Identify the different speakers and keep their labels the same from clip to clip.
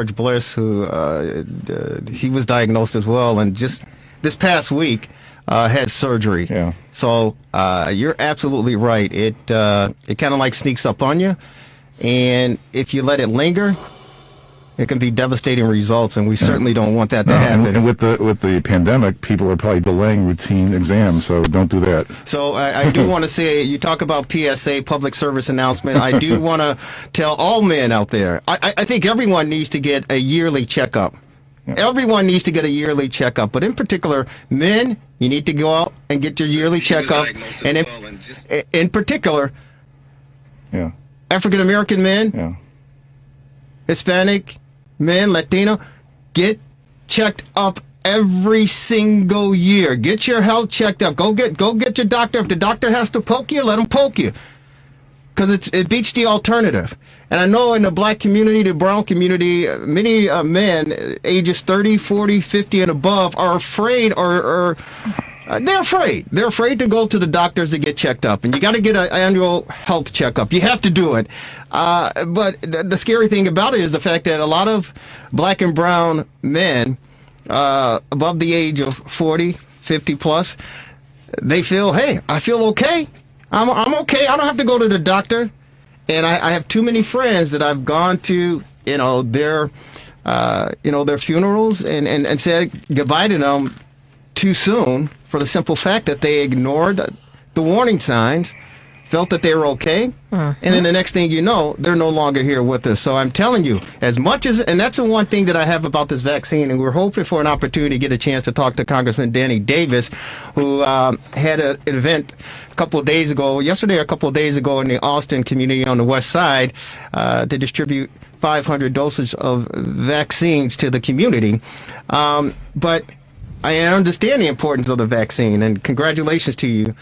Speaker 1: George Bliss, who he was diagnosed as well, and just this past week had surgery.
Speaker 2: Yeah.
Speaker 1: So you're absolutely right. It kind of like sneaks up on you, and if you let it linger, it can be devastating results, and we certainly don't want that to happen.
Speaker 2: And with the pandemic, people are probably delaying routine exams, so don't do that.
Speaker 1: So I do want to say, you talk about PSA, public service announcement. I do want to tell all men out there, I think everyone needs to get a yearly checkup. Yeah. Everyone needs to get a yearly checkup, but in particular, men, you need to go out and get your yearly checkup. And in particular,
Speaker 2: yeah,
Speaker 1: African American men,
Speaker 2: yeah,
Speaker 1: Hispanic men, Latino, get checked up every single year. Get your health checked up. Go get your doctor. If the doctor has to poke you, let him poke you, because it beats the alternative. And I know in the black community, the brown community, many men ages 30, 40, 50 and above are afraid, or they're afraid. They're afraid to go to the doctors to get checked up. And you got to get an annual health checkup. You have to do it. But the scary thing about it is the fact that a lot of black and brown men above the age of 40, 50 plus, they feel, hey, I feel okay. I'm okay. I don't have to go to the doctor. And I have too many friends that I've gone to, their funerals and said goodbye to them too soon, for the simple fact that they ignored the warning signs, felt that they were okay, and then the next thing you know, they're no longer here with us. So I'm telling you, as much as, and that's the one thing that I have about this vaccine, and we're hoping for an opportunity to get a chance to talk to Congressman Danny Davis, who had an event yesterday or a couple of days ago in the Austin community on the west side to distribute 500 doses of vaccines to the community. But I understand the importance of the vaccine, and congratulations to you,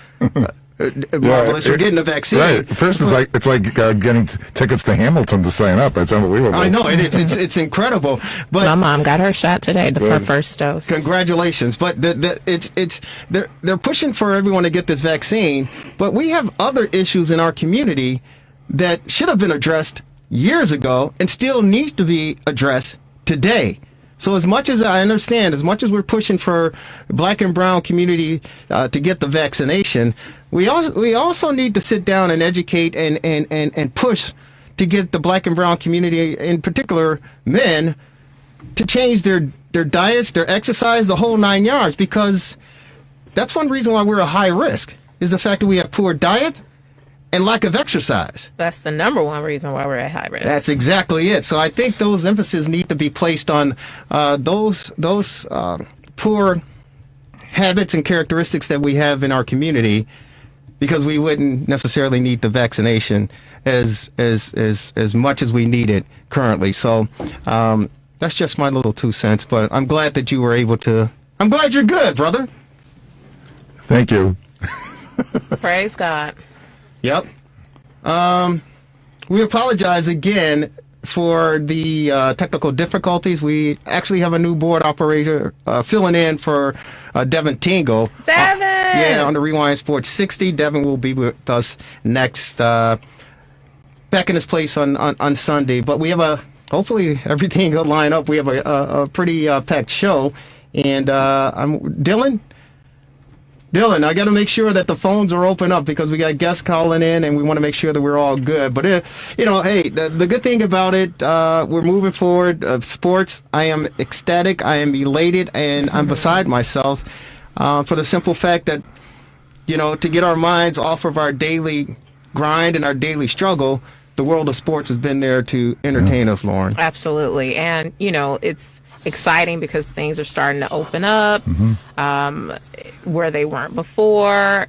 Speaker 1: Marvelous, for getting the vaccine.
Speaker 2: Right. First, it's like getting tickets to Hamilton to sign up. It's unbelievable.
Speaker 1: I know, it's incredible. But
Speaker 3: my mom got her shot today, her first dose.
Speaker 1: Congratulations. But they're pushing for everyone to get this vaccine, but we have other issues in our community that should have been addressed years ago and still needs to be addressed today. So as much as I understand, as much as we're pushing for black and brown community to get the vaccination, we also need to sit down and educate and push to get the black and brown community, in particular men, to change their diets, their exercise, the whole 9 yards, because that's one reason why we're a high risk, is the fact that we have poor diet and lack of exercise.
Speaker 3: That's the number one reason why we're at high risk.
Speaker 1: That's exactly it. So I think those emphasis need to be placed on those poor habits and characteristics that we have in our community, because we wouldn't necessarily need the vaccination as much as we need it currently. So that's just my little 2 cents. But I'm glad that you were able to. I'm glad you're good, brother.
Speaker 2: Thank you.
Speaker 3: Praise God.
Speaker 1: Yep. We apologize again for the technical difficulties. We actually have a new board operator filling in for Devin Tingle.
Speaker 3: Devin!
Speaker 1: Yeah, on the Rewind Sports 60. Devin will be with us next, back in his place on Sunday. But we have hopefully everything will line up. We have a pretty packed show. And I'm Dylan, I got to make sure that the phones are open up, because we got guests calling in and we want to make sure that we're all good. But, hey, the good thing about it, we're moving forward. Sports, I am ecstatic, I am elated, and I'm beside myself for the simple fact that, to get our minds off of our daily grind and our daily struggle, the world of sports has been there to entertain us, Lauren.
Speaker 3: Absolutely. And, it's exciting because things are starting to open up where they weren't before.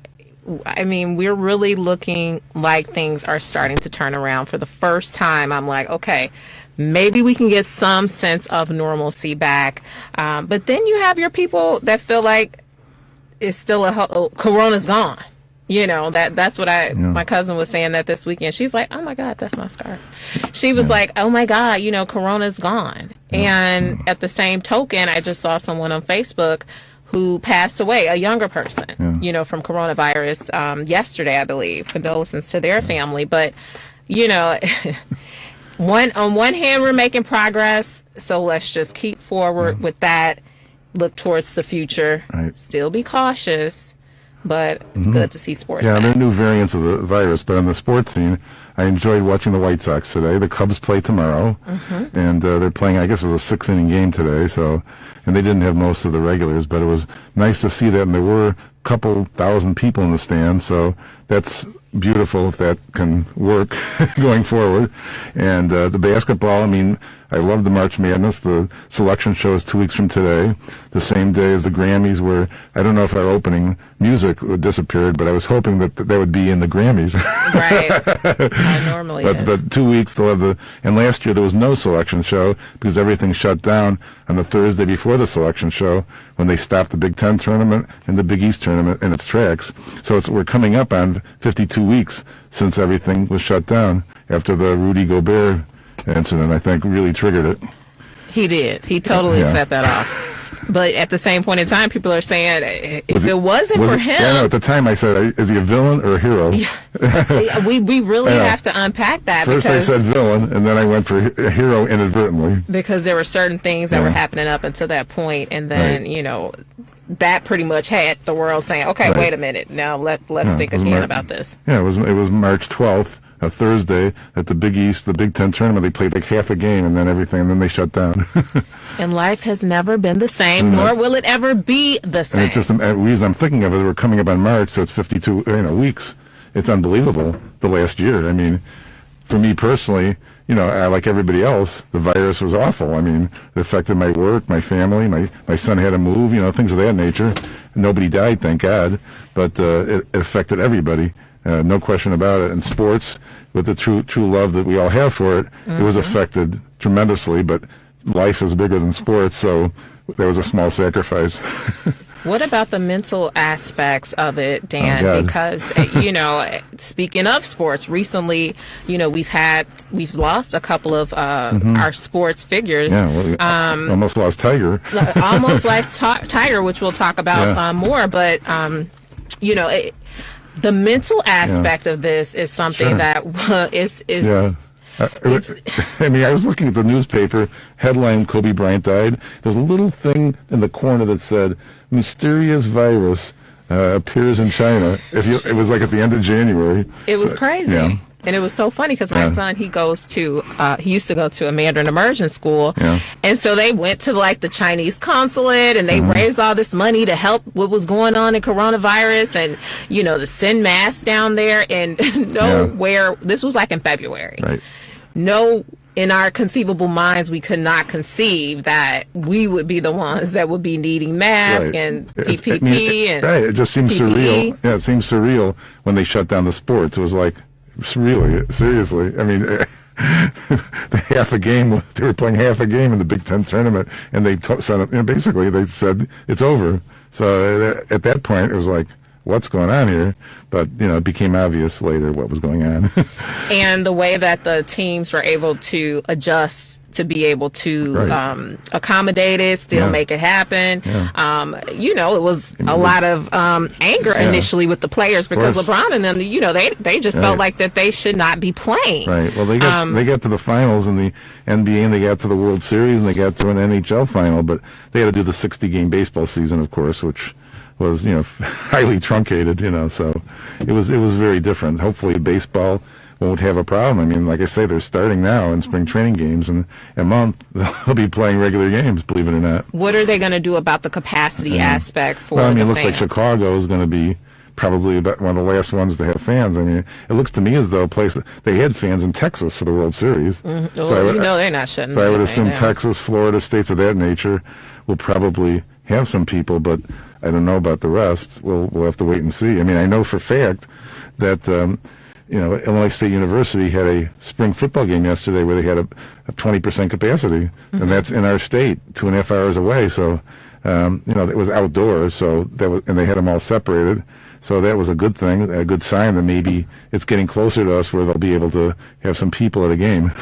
Speaker 3: I mean, we're really looking like things are starting to turn around. For the first time, I'm like, okay, maybe we can get some sense of normalcy back. But then you have your people that feel like it's still Corona's gone. That's what my cousin was saying that this weekend. She's like, oh my God, that's my scarf. She was like, oh my God, Corona's gone. And at the same token, I just saw someone on Facebook who passed away, a younger person, from coronavirus yesterday, I believe. Condolences to their family. But, on one hand, we're making progress, so let's just keep forward with that. Look towards the future.
Speaker 2: Right.
Speaker 3: Still be cautious, but it's good to see sports.
Speaker 2: Yeah,
Speaker 3: back.
Speaker 2: there are new variants of the virus, but on the sports scene, I enjoyed watching the White Sox today. The Cubs play tomorrow, and they're playing, I guess it was a 6-inning game today, so, and they didn't have most of the regulars, but it was nice to see that, and there were a couple thousand people in the stands, so that's beautiful if that can work going forward. And the basketball, I mean, I love the March Madness. The selection show is 2 weeks from today, the same day as the Grammys, where I don't know if our opening music disappeared, but I was hoping that would be in the Grammys.
Speaker 3: Right. Normally is.
Speaker 2: But 2 weeks they'll have and last year there was no selection show because everything shut down on the Thursday before the selection show when they stopped the Big Ten tournament and the Big East tournament in its tracks. So we're coming up on 52 weeks since everything was shut down after the Rudy Gobert incident, I think, really triggered it.
Speaker 3: He did. He totally set that off. But at the same point in time, people are saying if it wasn't for him.
Speaker 2: Yeah, no, at the time I said, is he a villain or a hero?
Speaker 3: Yeah, we really have to unpack that.
Speaker 2: First
Speaker 3: because
Speaker 2: I said villain, and then I went for a hero inadvertently.
Speaker 3: Because there were certain things that were happening up until that point, and then, that pretty much had the world saying, okay, wait a minute, now let's think again about this.
Speaker 2: Yeah, it was March 12th. A Thursday at the Big East, the Big Ten tournament, they played like half a game and then everything, and then they shut down.
Speaker 3: And life has never been the same, nor will it ever be the same.
Speaker 2: And it's just the reason I'm thinking of it. We're coming up on March, so it's 52 weeks. It's unbelievable. The last year. I mean, for me personally, like everybody else, the virus was awful. I mean, it affected my work, my family. My son had to move. Things of that nature. Nobody died, thank God, but it affected everybody. No question about it. In sports, with the true love that we all have for it, it was affected tremendously, but life is bigger than sports, so there was a small sacrifice.
Speaker 3: What about the mental aspects of it, Dan?
Speaker 2: Oh,
Speaker 3: because, speaking of sports, recently, we've lost a couple of our sports figures.
Speaker 2: Yeah, well, almost lost Tiger.
Speaker 3: Almost lost Tiger, which we'll talk about more, but, the mental aspect of this is something that is. Yeah.
Speaker 2: I mean, I was looking at the newspaper headline: Kobe Bryant died. There's a little thing in the corner that said "Mysterious virus appears in China." It was like at the end of January.
Speaker 3: It was crazy. Yeah. And it was so funny because my son, he used to go to a Mandarin immersion school. Yeah. And so they went to like the Chinese consulate and they raised all this money to help what was going on in coronavirus and, to send masks down there and nowhere. This was like in February. Right. No, in our conceivable minds, we could not conceive that we would be the ones that would be needing masks and PPP and
Speaker 2: right. It just seems
Speaker 3: PPE.
Speaker 2: Surreal. Yeah, it seems surreal when they shut down the sports. It was like, really, seriously. I mean, half a game. They were playing half a game in the Big Ten tournament, and they basically they said it's over. So at that point, it was like, what's going on here? But it became obvious later what was going on.
Speaker 3: And the way that the teams were able to adjust to be able to accommodate it, still make it happen. Yeah. It was a lot of anger initially with the players because LeBron and them, they just felt like that they should not be playing. Right.
Speaker 2: Well, they got to the finals in the NBA, and they got to the World Series, and they got to an NHL final, but they had to do the 60-game baseball season, of course, which was highly truncated, so it was very different. Hopefully baseball won't have a problem. I mean, like I say, they're starting now in spring training games, and in a month they'll be playing regular games, believe it or not.
Speaker 3: What are they going to do about the capacity aspect for
Speaker 2: it looks
Speaker 3: fans?
Speaker 2: like Chicago is going to be probably about one of the last ones to have fans. I mean, it looks to me as though they had fans in Texas for the World Series.
Speaker 3: Mm-hmm. Well, so they're not shutting.
Speaker 2: So I would assume Texas, Florida, states of that nature will probably have some people, but I don't know about the rest. We'll have to wait and see. I mean, I know for a fact that Illinois State University had a spring football game yesterday where they had a 20% capacity, and that's in our state, 2.5 hours away. So it was outdoors. So and they had them all separated. So that was a good thing, a good sign that maybe it's getting closer to us where they'll be able to have some people at a game.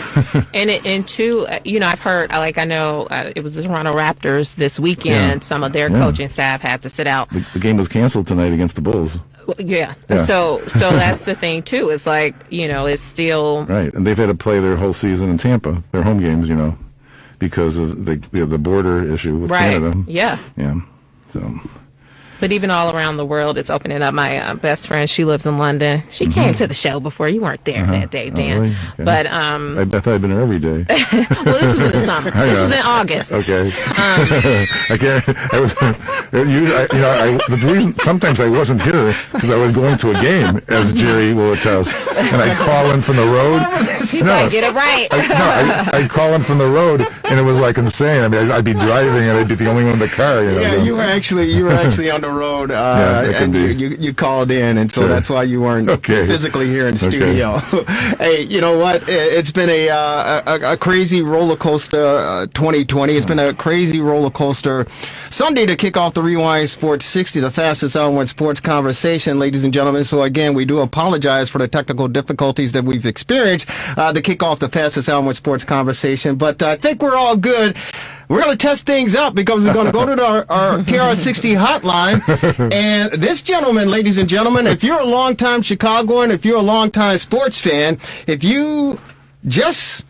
Speaker 3: And two, I've heard, I know it was the Toronto Raptors this weekend. Some of their coaching staff had to sit out.
Speaker 2: The game was canceled tonight against the Bulls.
Speaker 3: Yeah.
Speaker 2: Yeah.
Speaker 3: So that's the thing too. It's like, it's still
Speaker 2: Right, and they've had to play their whole season in Tampa, their home games, because of the border issue with
Speaker 3: right.
Speaker 2: Canada.
Speaker 3: Yeah.
Speaker 2: Yeah. So.
Speaker 3: But even all around the world, it's opening up. My best friend, she lives in London. She came to the show before. You weren't there that day, Dan.
Speaker 2: Really? Okay.
Speaker 3: But
Speaker 2: I thought I'd been there every day.
Speaker 3: well, this was in the summer. This was in August.
Speaker 2: Okay. I can't. I was. The reason sometimes I wasn't here because I was going to a game, as Jerry will attest, and I'd call in from the road.
Speaker 3: He's like, get it right.
Speaker 2: I'd call in from the road, and it was like insane. I mean, I'd be driving, and I'd be the only one in the car.
Speaker 1: Yeah,
Speaker 2: so.
Speaker 1: you were actually on the road, and you called in, and so that's why you weren't physically here in the studio. Hey, you know what? It's been a crazy roller coaster 2020. It's been a crazy roller coaster Sunday to kick off the Rewind Sports 60, the fastest hour in sports conversation, ladies and gentlemen. So again, we do apologize for the technical difficulties that we've experienced to kick off the fastest hour in sports conversation, but I think we're all good. We're going to test things out because we're going to go to our TRS60 hotline. And this gentleman, ladies and gentlemen, if you're a longtime Chicagoan, if you're a longtime sports fan, if you just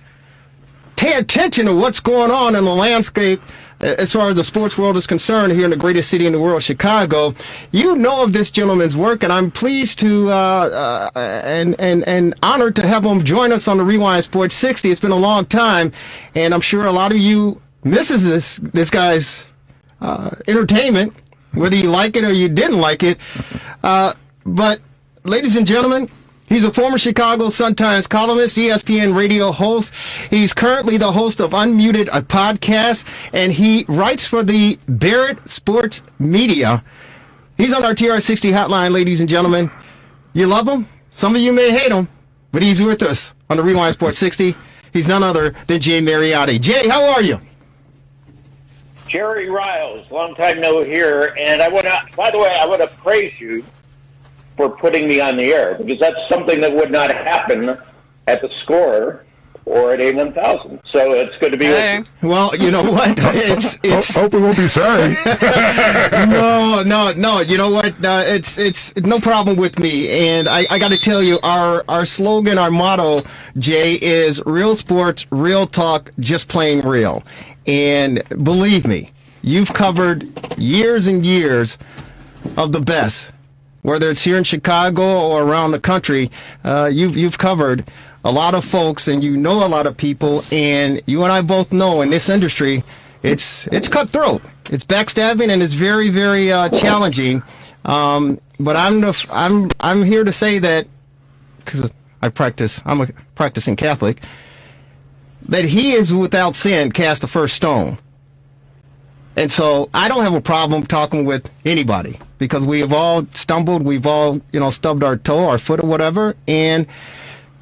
Speaker 1: pay attention to what's going on in the landscape as far as the sports world is concerned here in the greatest city in the world, Chicago, you know of this gentleman's work, and I'm pleased to and honored to have him join us on the Rewind Sports 60. It's been a long time, and I'm sure a lot of you misses this guy's entertainment, whether you like it or you didn't like it. But, ladies and gentlemen, he's a former Chicago Sun-Times columnist, ESPN radio host. He's currently the host of Unmuted, a podcast, and he writes for the Barrett Sports Media. He's on our TR60 hotline, ladies and gentlemen. You love him? Some of you may hate him, but he's with us on the Rewind Sports 60. He's none other than Jay Mariotti. Jay, how are you?
Speaker 4: Jerry Riles, long time no here, and I want to praise you for putting me on the air, because that's something that would not happen at the Score or at A1000. So it's good to be with you.
Speaker 1: Well, you know what? It's
Speaker 2: Hope we won't be sorry.
Speaker 1: No. You know what? It's no problem with me. And I got to tell you, our slogan, our motto, Jay, is real sports, real talk, just plain real. And believe me, you've covered years and years of the best, whether it's here in Chicago or around the country. You've covered a lot of folks, and you know a lot of people, and you and I both know in this industry, it's cutthroat, it's backstabbing, and it's very, very challenging. But I'm here to say that, because I'm a practicing Catholic, that he is without sin cast the first stone. And so I don't have a problem talking with anybody, because we have all stumbled, we've all, stubbed our toe, our foot, or whatever, and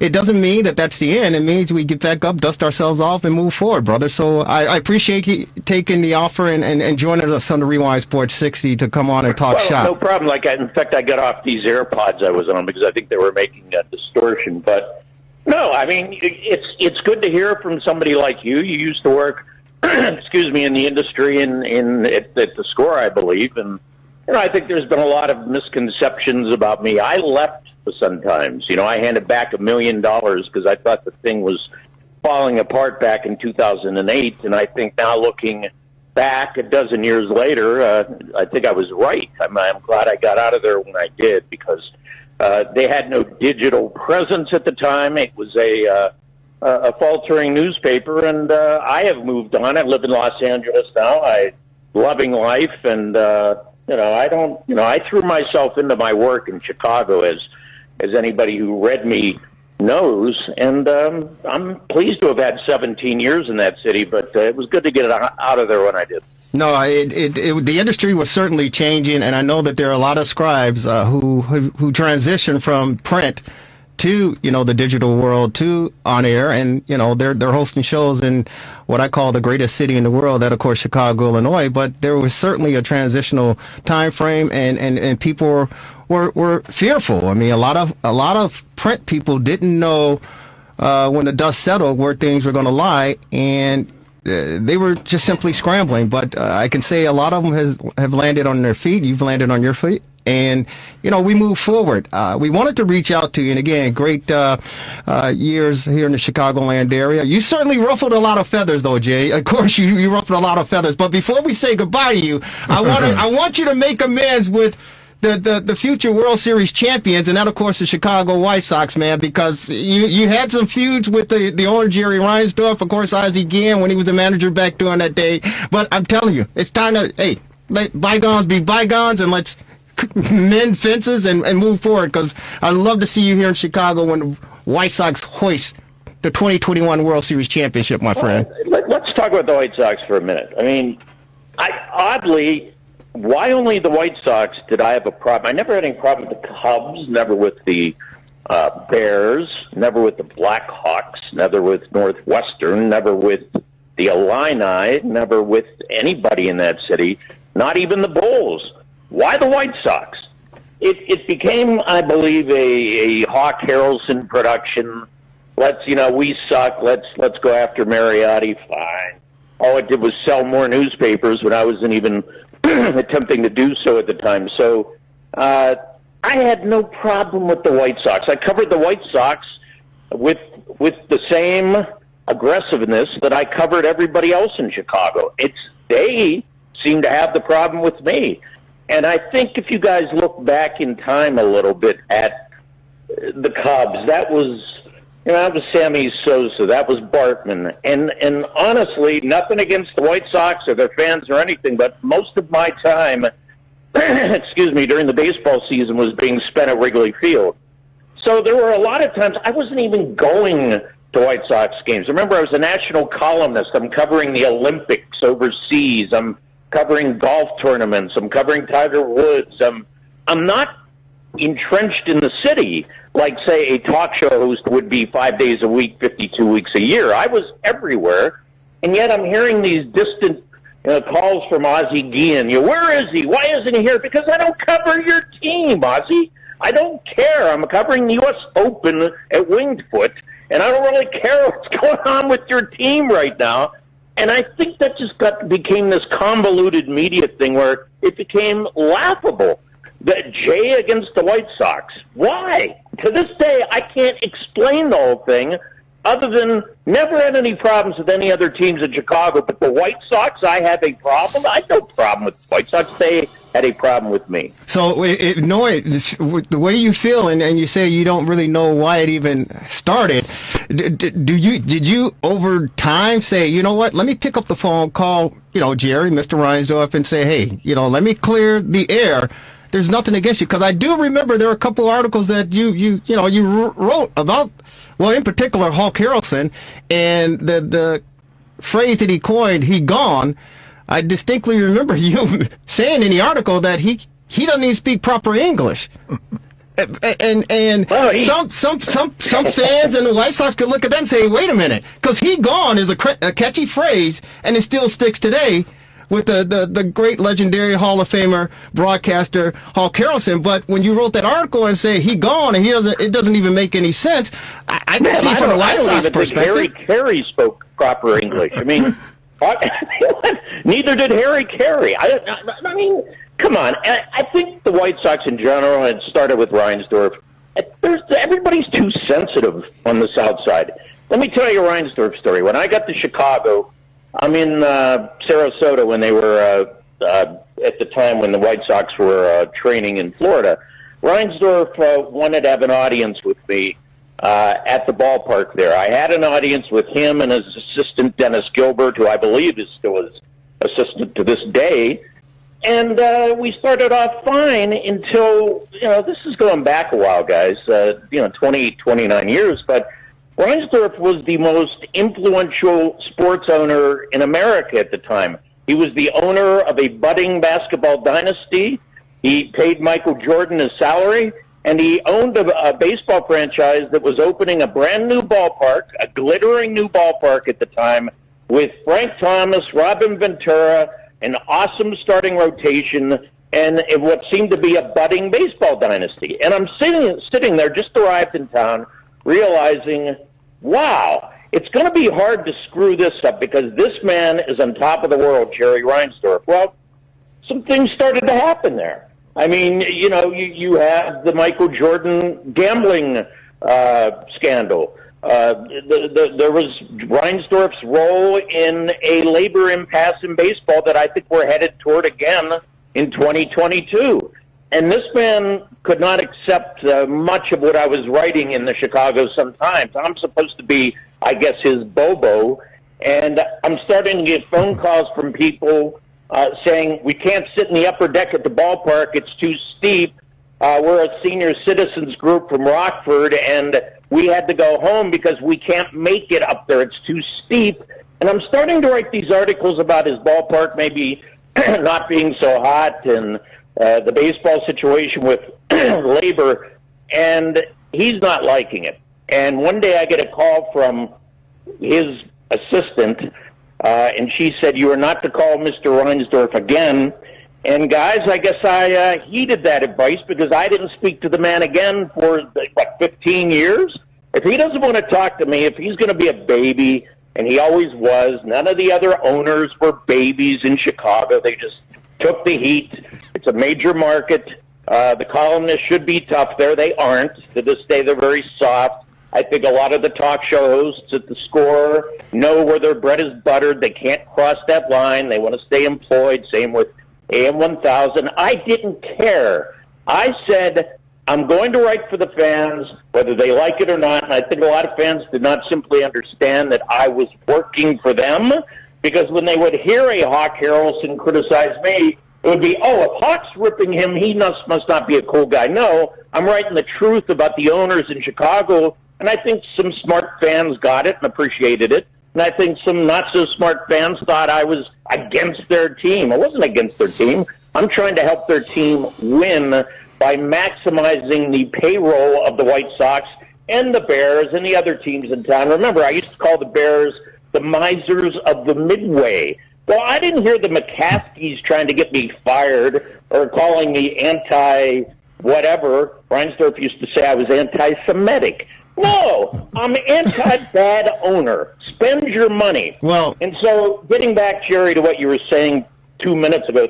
Speaker 1: it doesn't mean that that's the end. It means we get back up, dust ourselves off, and move forward, brother. So I appreciate you taking the offer and joining us on the Rewind Sports 60 to come on and talk shop.
Speaker 4: No problem. In fact, I got off these AirPods I was on because I think they were making a distortion. But no, I mean, it's good to hear from somebody like you. You used to work, excuse me, in the industry at the Score, I believe, and I think there's been a lot of misconceptions about me. I left the Sun-Times. I handed back $1 million because I thought the thing was falling apart back in 2008, and I think now looking back a dozen years later, I think I was right. I'm glad I got out of there when I did, because they had no digital presence at the time. It was a faltering newspaper, and I have moved on. I live in Los Angeles now. I'm loving life, and I threw myself into my work in Chicago, as anybody who read me knows, and I'm pleased to have had 17 years in that city, but it was good to get it out of there when I did.
Speaker 1: No, the industry was certainly changing, and I know that there are a lot of scribes who transition from print to the digital world, to on air, and they're hosting shows in what I call the greatest city in the world, that of course Chicago, Illinois. But there was certainly a transitional time frame, and people were fearful. I mean, a lot of print people didn't know when the dust settled where things were going to lie, and they were just simply scrambling. But I can say a lot of them have landed on their feet. You've landed on your feet, and we move forward. We wanted to reach out to you, and again, great years here in the Chicagoland area. You certainly ruffled a lot of feathers, though, Jay. Of course, you ruffled a lot of feathers. But before we say goodbye to you, I want you to make amends with the future World Series champions, and that, of course, the Chicago White Sox, man, because you had some feuds with the owner, Jerry Reinsdorf, of course, Ozzie Guillen, when he was the manager back during that day. But I'm telling you, it's time to, let bygones be bygones, and let's mend fences and move forward, because I'd love to see you here in Chicago when the White Sox hoist the 2021 World Series championship, my friend.
Speaker 4: Let's talk about the White Sox for a minute. I mean, oddly, why only the White Sox did I have a problem? I never had any problem with the Cubs, never with the Bears, never with the Blackhawks, never with Northwestern, never with the Illini, never with anybody in that city, not even the Bulls. Why the White Sox? It became, I believe, a Hawk Harrelson production. We suck. Let's go after Mariotti. Fine. All it did was sell more newspapers when I wasn't even attempting to do so at the time. So I had no problem with the White Sox. I covered the White Sox with the same aggressiveness that I covered everybody else in Chicago. They seem to have the problem with me. And I think if you guys look back in time a little bit at the Cubs, that was Sammy Sosa, that was Bartman, and honestly, nothing against the White Sox or their fans or anything, but most of my time, during the baseball season was being spent at Wrigley Field. So there were a lot of times I wasn't even going to White Sox games. Remember, I was a national columnist. I'm covering the Olympics overseas. I'm covering golf tournaments. I'm covering Tiger Woods. I'm not entrenched in the city like, say, a talk show host would be 5 days a week, 52 weeks a year. I was everywhere, and yet I'm hearing these distant calls from Ozzie Guillen. Where is he? Why isn't he here? Because I don't cover your team, Ozzie. I don't care. I'm covering the U.S. Open at Winged Foot, and I don't really care what's going on with your team right now. And I think that just became this convoluted media thing where it became laughable. That Jay against the White Sox. Why? To this day, I can't explain the whole thing other than never had any problems with any other teams in Chicago. But the White Sox, I have a problem. I had no problem with the White Sox. They had a problem with me.
Speaker 1: So, the way you feel, and you say you don't really know why it even started, did you over time say, you know what, let me pick up the phone, call, Jerry, Mr. Reinsdorf, and say, hey, let me clear the air. There's nothing against you, because I do remember there were a couple articles that you wrote about, well, in particular, Hawk Harrelson, and the phrase that he coined, "he gone." I distinctly remember you saying in the article that he doesn't even speak proper English, and some fans and the White Sox could look at that and say, wait a minute, because "he gone" is a catchy phrase, and it still sticks today with the great legendary Hall of Famer broadcaster Hawk Harrelson. But when you wrote that article and say "he gone" and it doesn't even make any sense, I can see from the White Sox perspective.
Speaker 4: Harry Carey spoke proper English. I mean, neither did Harry Carey. I mean, come on. I think the White Sox in general, and it started with Reinsdorf, everybody's too sensitive on the South Side. Let me tell you a Reinsdorf story. When I got to Chicago, I'm in Sarasota when they were at the time when the White Sox were training in Florida. Reinsdorf wanted to have an audience with me at the ballpark there. I had an audience with him and his assistant, Dennis Gilbert, who I believe is still his assistant to this day. And we started off fine until, this is going back a while, guys, 29 years, but Reinsdorf was the most influential sports owner in America at the time. He was the owner of a budding basketball dynasty. He paid Michael Jordan his salary, and he owned a baseball franchise that was opening a brand new ballpark, a glittering new ballpark at the time, with Frank Thomas, Robin Ventura, an awesome starting rotation, and what seemed to be a budding baseball dynasty. And I'm sitting there, just arrived in town, realizing, wow, it's going to be hard to screw this up because this man is on top of the world, Jerry Reinsdorf. Well, some things started to happen there. I mean, you have the Michael Jordan gambling scandal. There was Reinsdorf's role in a labor impasse in baseball that I think we're headed toward again in 2022. And this man could not accept much of what I was writing in the Chicago Sun-Times. I'm supposed to be, I guess, his Bobo. And I'm starting to get phone calls from people saying, we can't sit in the upper deck at the ballpark. It's too steep. We're a senior citizens group from Rockford, and we had to go home because we can't make it up there. It's too steep. And I'm starting to write these articles about his ballpark maybe not being so hot and the baseball situation with labor, and he's not liking it. And one day I get a call from his assistant, and she said, you are not to call Mr. Reinsdorf again. And guys, I guess I heeded that advice because I didn't speak to the man again for, 15 years? If he doesn't want to talk to me, if he's going to be a baby, and he always was, none of the other owners were babies in Chicago. They just took the heat. It's a major market. The columnists should be tough there. They aren't. To this day, they're very soft. I think a lot of the talk show hosts at the Score know where their bread is buttered. They can't cross that line. They want to stay employed. Same with AM 1000. I didn't care. I said, I'm going to write for the fans, whether they like it or not. And I think a lot of fans did not simply understand that I was working for them, because when they would hear a Hawk Harrelson criticize me, it would be, oh, if Hawk's ripping him, he must not be a cool guy. No, I'm writing the truth about the owners in Chicago, and I think some smart fans got it and appreciated it. And I think some not-so-smart fans thought I was against their team. I wasn't against their team. I'm trying to help their team win by maximizing the payroll of the White Sox and the Bears and the other teams in town. Remember, I used to call the Bears the misers of the Midway. Well, I didn't hear the McCaskies trying to get me fired or calling me anti-whatever. Reinsdorf used to say I was anti-Semitic. No, I'm anti-bad owner. Spend your money.
Speaker 1: Well,
Speaker 4: and so getting back, Jerry, to what you were saying 3 minutes ago,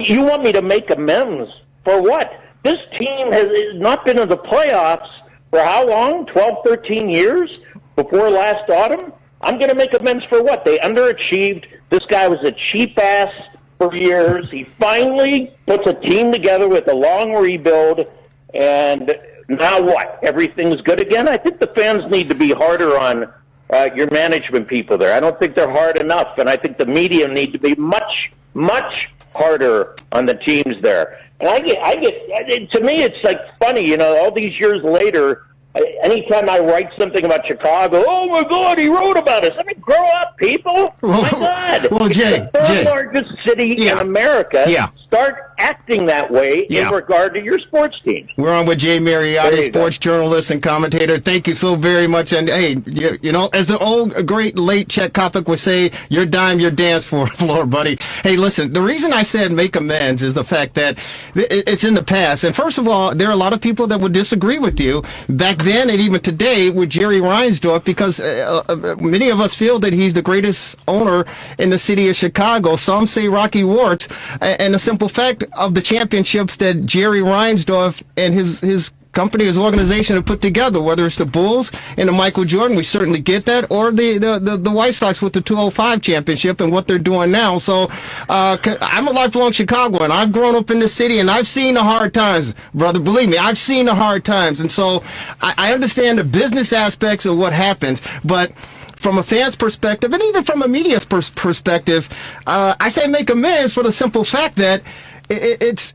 Speaker 4: you want me to make amends for what? This team has not been in the playoffs for how long? 12, 13 years before last autumn? I'm going to make amends for what? They underachieved. This guy was a cheap ass for years. He finally puts a team together with a long rebuild, and now what? Everything's good again? I think the fans need to be harder on your management people there. I don't think they're hard enough, and I think the media need to be much, much harder on the teams there. And I get. To me, it's like funny, all these years later, anytime I write something about Chicago, oh my God, he wrote about us. I mean, grow up, people. My God.
Speaker 1: Well, Jay,
Speaker 4: it's the third largest city in America.
Speaker 1: Yeah.
Speaker 4: Start acting that way in regard to your sports team.
Speaker 1: We're on with Jay Mariotti, sports journalist and commentator. Thank you so very much. And hey, as the old great late Chet Kopic would say, your dime, your dance floor, buddy. Hey, listen, the reason I said make amends is the fact that it's in the past. And first of all, there are a lot of people that would disagree with you back then and even today with Jerry Reinsdorf, because many of us feel that he's the greatest owner in the city of Chicago. Some say Rocky Warts, and the simple fact of the championships that Jerry Reinsdorf and his company, his organization have put together, whether it's the Bulls and the Michael Jordan, we certainly get that, or the White Sox with the 205 championship and what they're doing now. So I'm a lifelong Chicagoan. I've grown up in the city, and I've seen the hard times, brother. Believe me, I've seen the hard times. And so I understand the business aspects of what happens, but from a fan's perspective, and even from a media's perspective, I say make amends for the simple fact that it's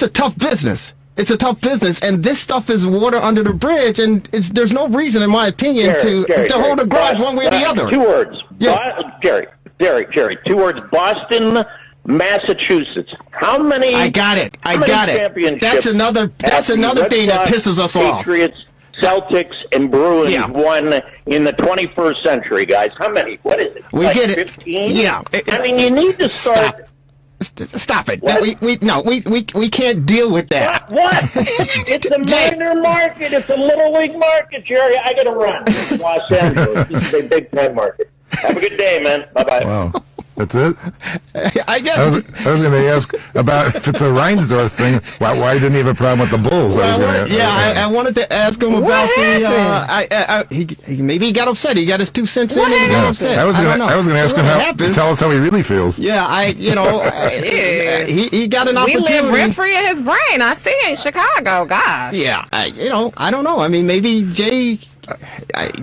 Speaker 1: a tough business. It's a tough business, and this stuff is water under the bridge, and there's no reason, in my opinion, to hold a grudge one way or the other.
Speaker 4: 2 words.
Speaker 1: Yeah.
Speaker 4: Jerry, 2 words. Boston, Massachusetts. How many?
Speaker 1: I got it.
Speaker 4: Championships
Speaker 1: That's another thing that pisses us off.
Speaker 4: Patriots, Celtics, and Bruins won in the 21st century, guys. How many? What is it?
Speaker 1: We get it.
Speaker 4: 15?
Speaker 1: Yeah.
Speaker 4: I mean, you need to start.
Speaker 1: Stop it. No, we can't deal with that.
Speaker 4: What? It's a minor market. It's a little league market, Jerry. I got to run. This is Los Angeles. This is a big time market. Have a good day, man. Bye-bye.
Speaker 2: Wow. That's it?
Speaker 1: I guess.
Speaker 2: I was going to ask about if it's a Reinsdorf thing, why didn't he have a problem with the Bulls?
Speaker 1: I wanted to ask him about maybe he got upset. He got his 2 cents in and he got upset.
Speaker 2: I was going to ask him to tell us how he really feels.
Speaker 1: Yeah, he got an opportunity.
Speaker 3: We live rent free in his brain. I see it in Chicago. Gosh.
Speaker 1: Yeah, I don't know. I mean, maybe Jay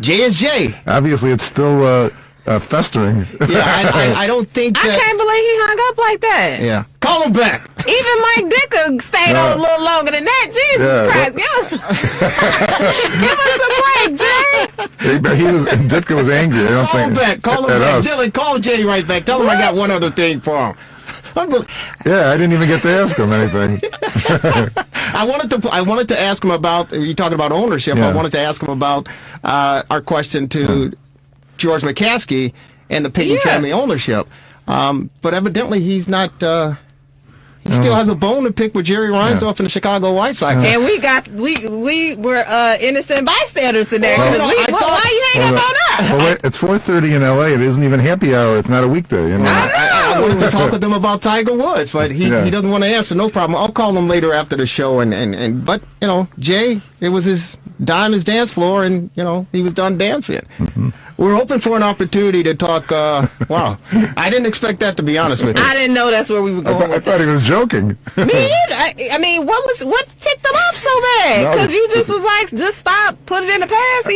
Speaker 1: is Jay.
Speaker 2: Obviously, it's still festering.
Speaker 1: Yeah, I don't think that.
Speaker 3: I can't believe he hung up like that.
Speaker 1: Yeah. Call him back.
Speaker 3: Even Mike Dicker stayed on a little longer than that. Jesus Christ. Give us a break, Jay.
Speaker 2: Ditka was angry.
Speaker 1: Call him back. Call him back. Dylan, call Jay right back. Tell him I got one other thing for him.
Speaker 2: Yeah, I didn't even get to ask him anything.
Speaker 1: I wanted to ask him about, you talking about ownership, I wanted to ask him about our question to George McCaskey and the Payton family ownership. But evidently he's not, he still has a bone to pick with Jerry Reinsdorf and the Chicago White Sox.
Speaker 3: And we were innocent bystanders in there. Why you hang up on us?
Speaker 2: Well, it's 4:30 in LA. It isn't even happy hour. It's not a weekday. You know?
Speaker 1: I wanted to talk with him about Tiger Woods, but he doesn't want to answer. No problem. I'll call him later after the show. But Jay, it was his dance floor, and he was done dancing. Mm-hmm. We're hoping for an opportunity to talk. Wow, I didn't expect that, to be honest with you.
Speaker 3: I didn't know that's where we were going.
Speaker 2: I thought he was joking.
Speaker 3: Me either. I mean, what ticked him off so bad? Because you just was like, just stop, put it in the past.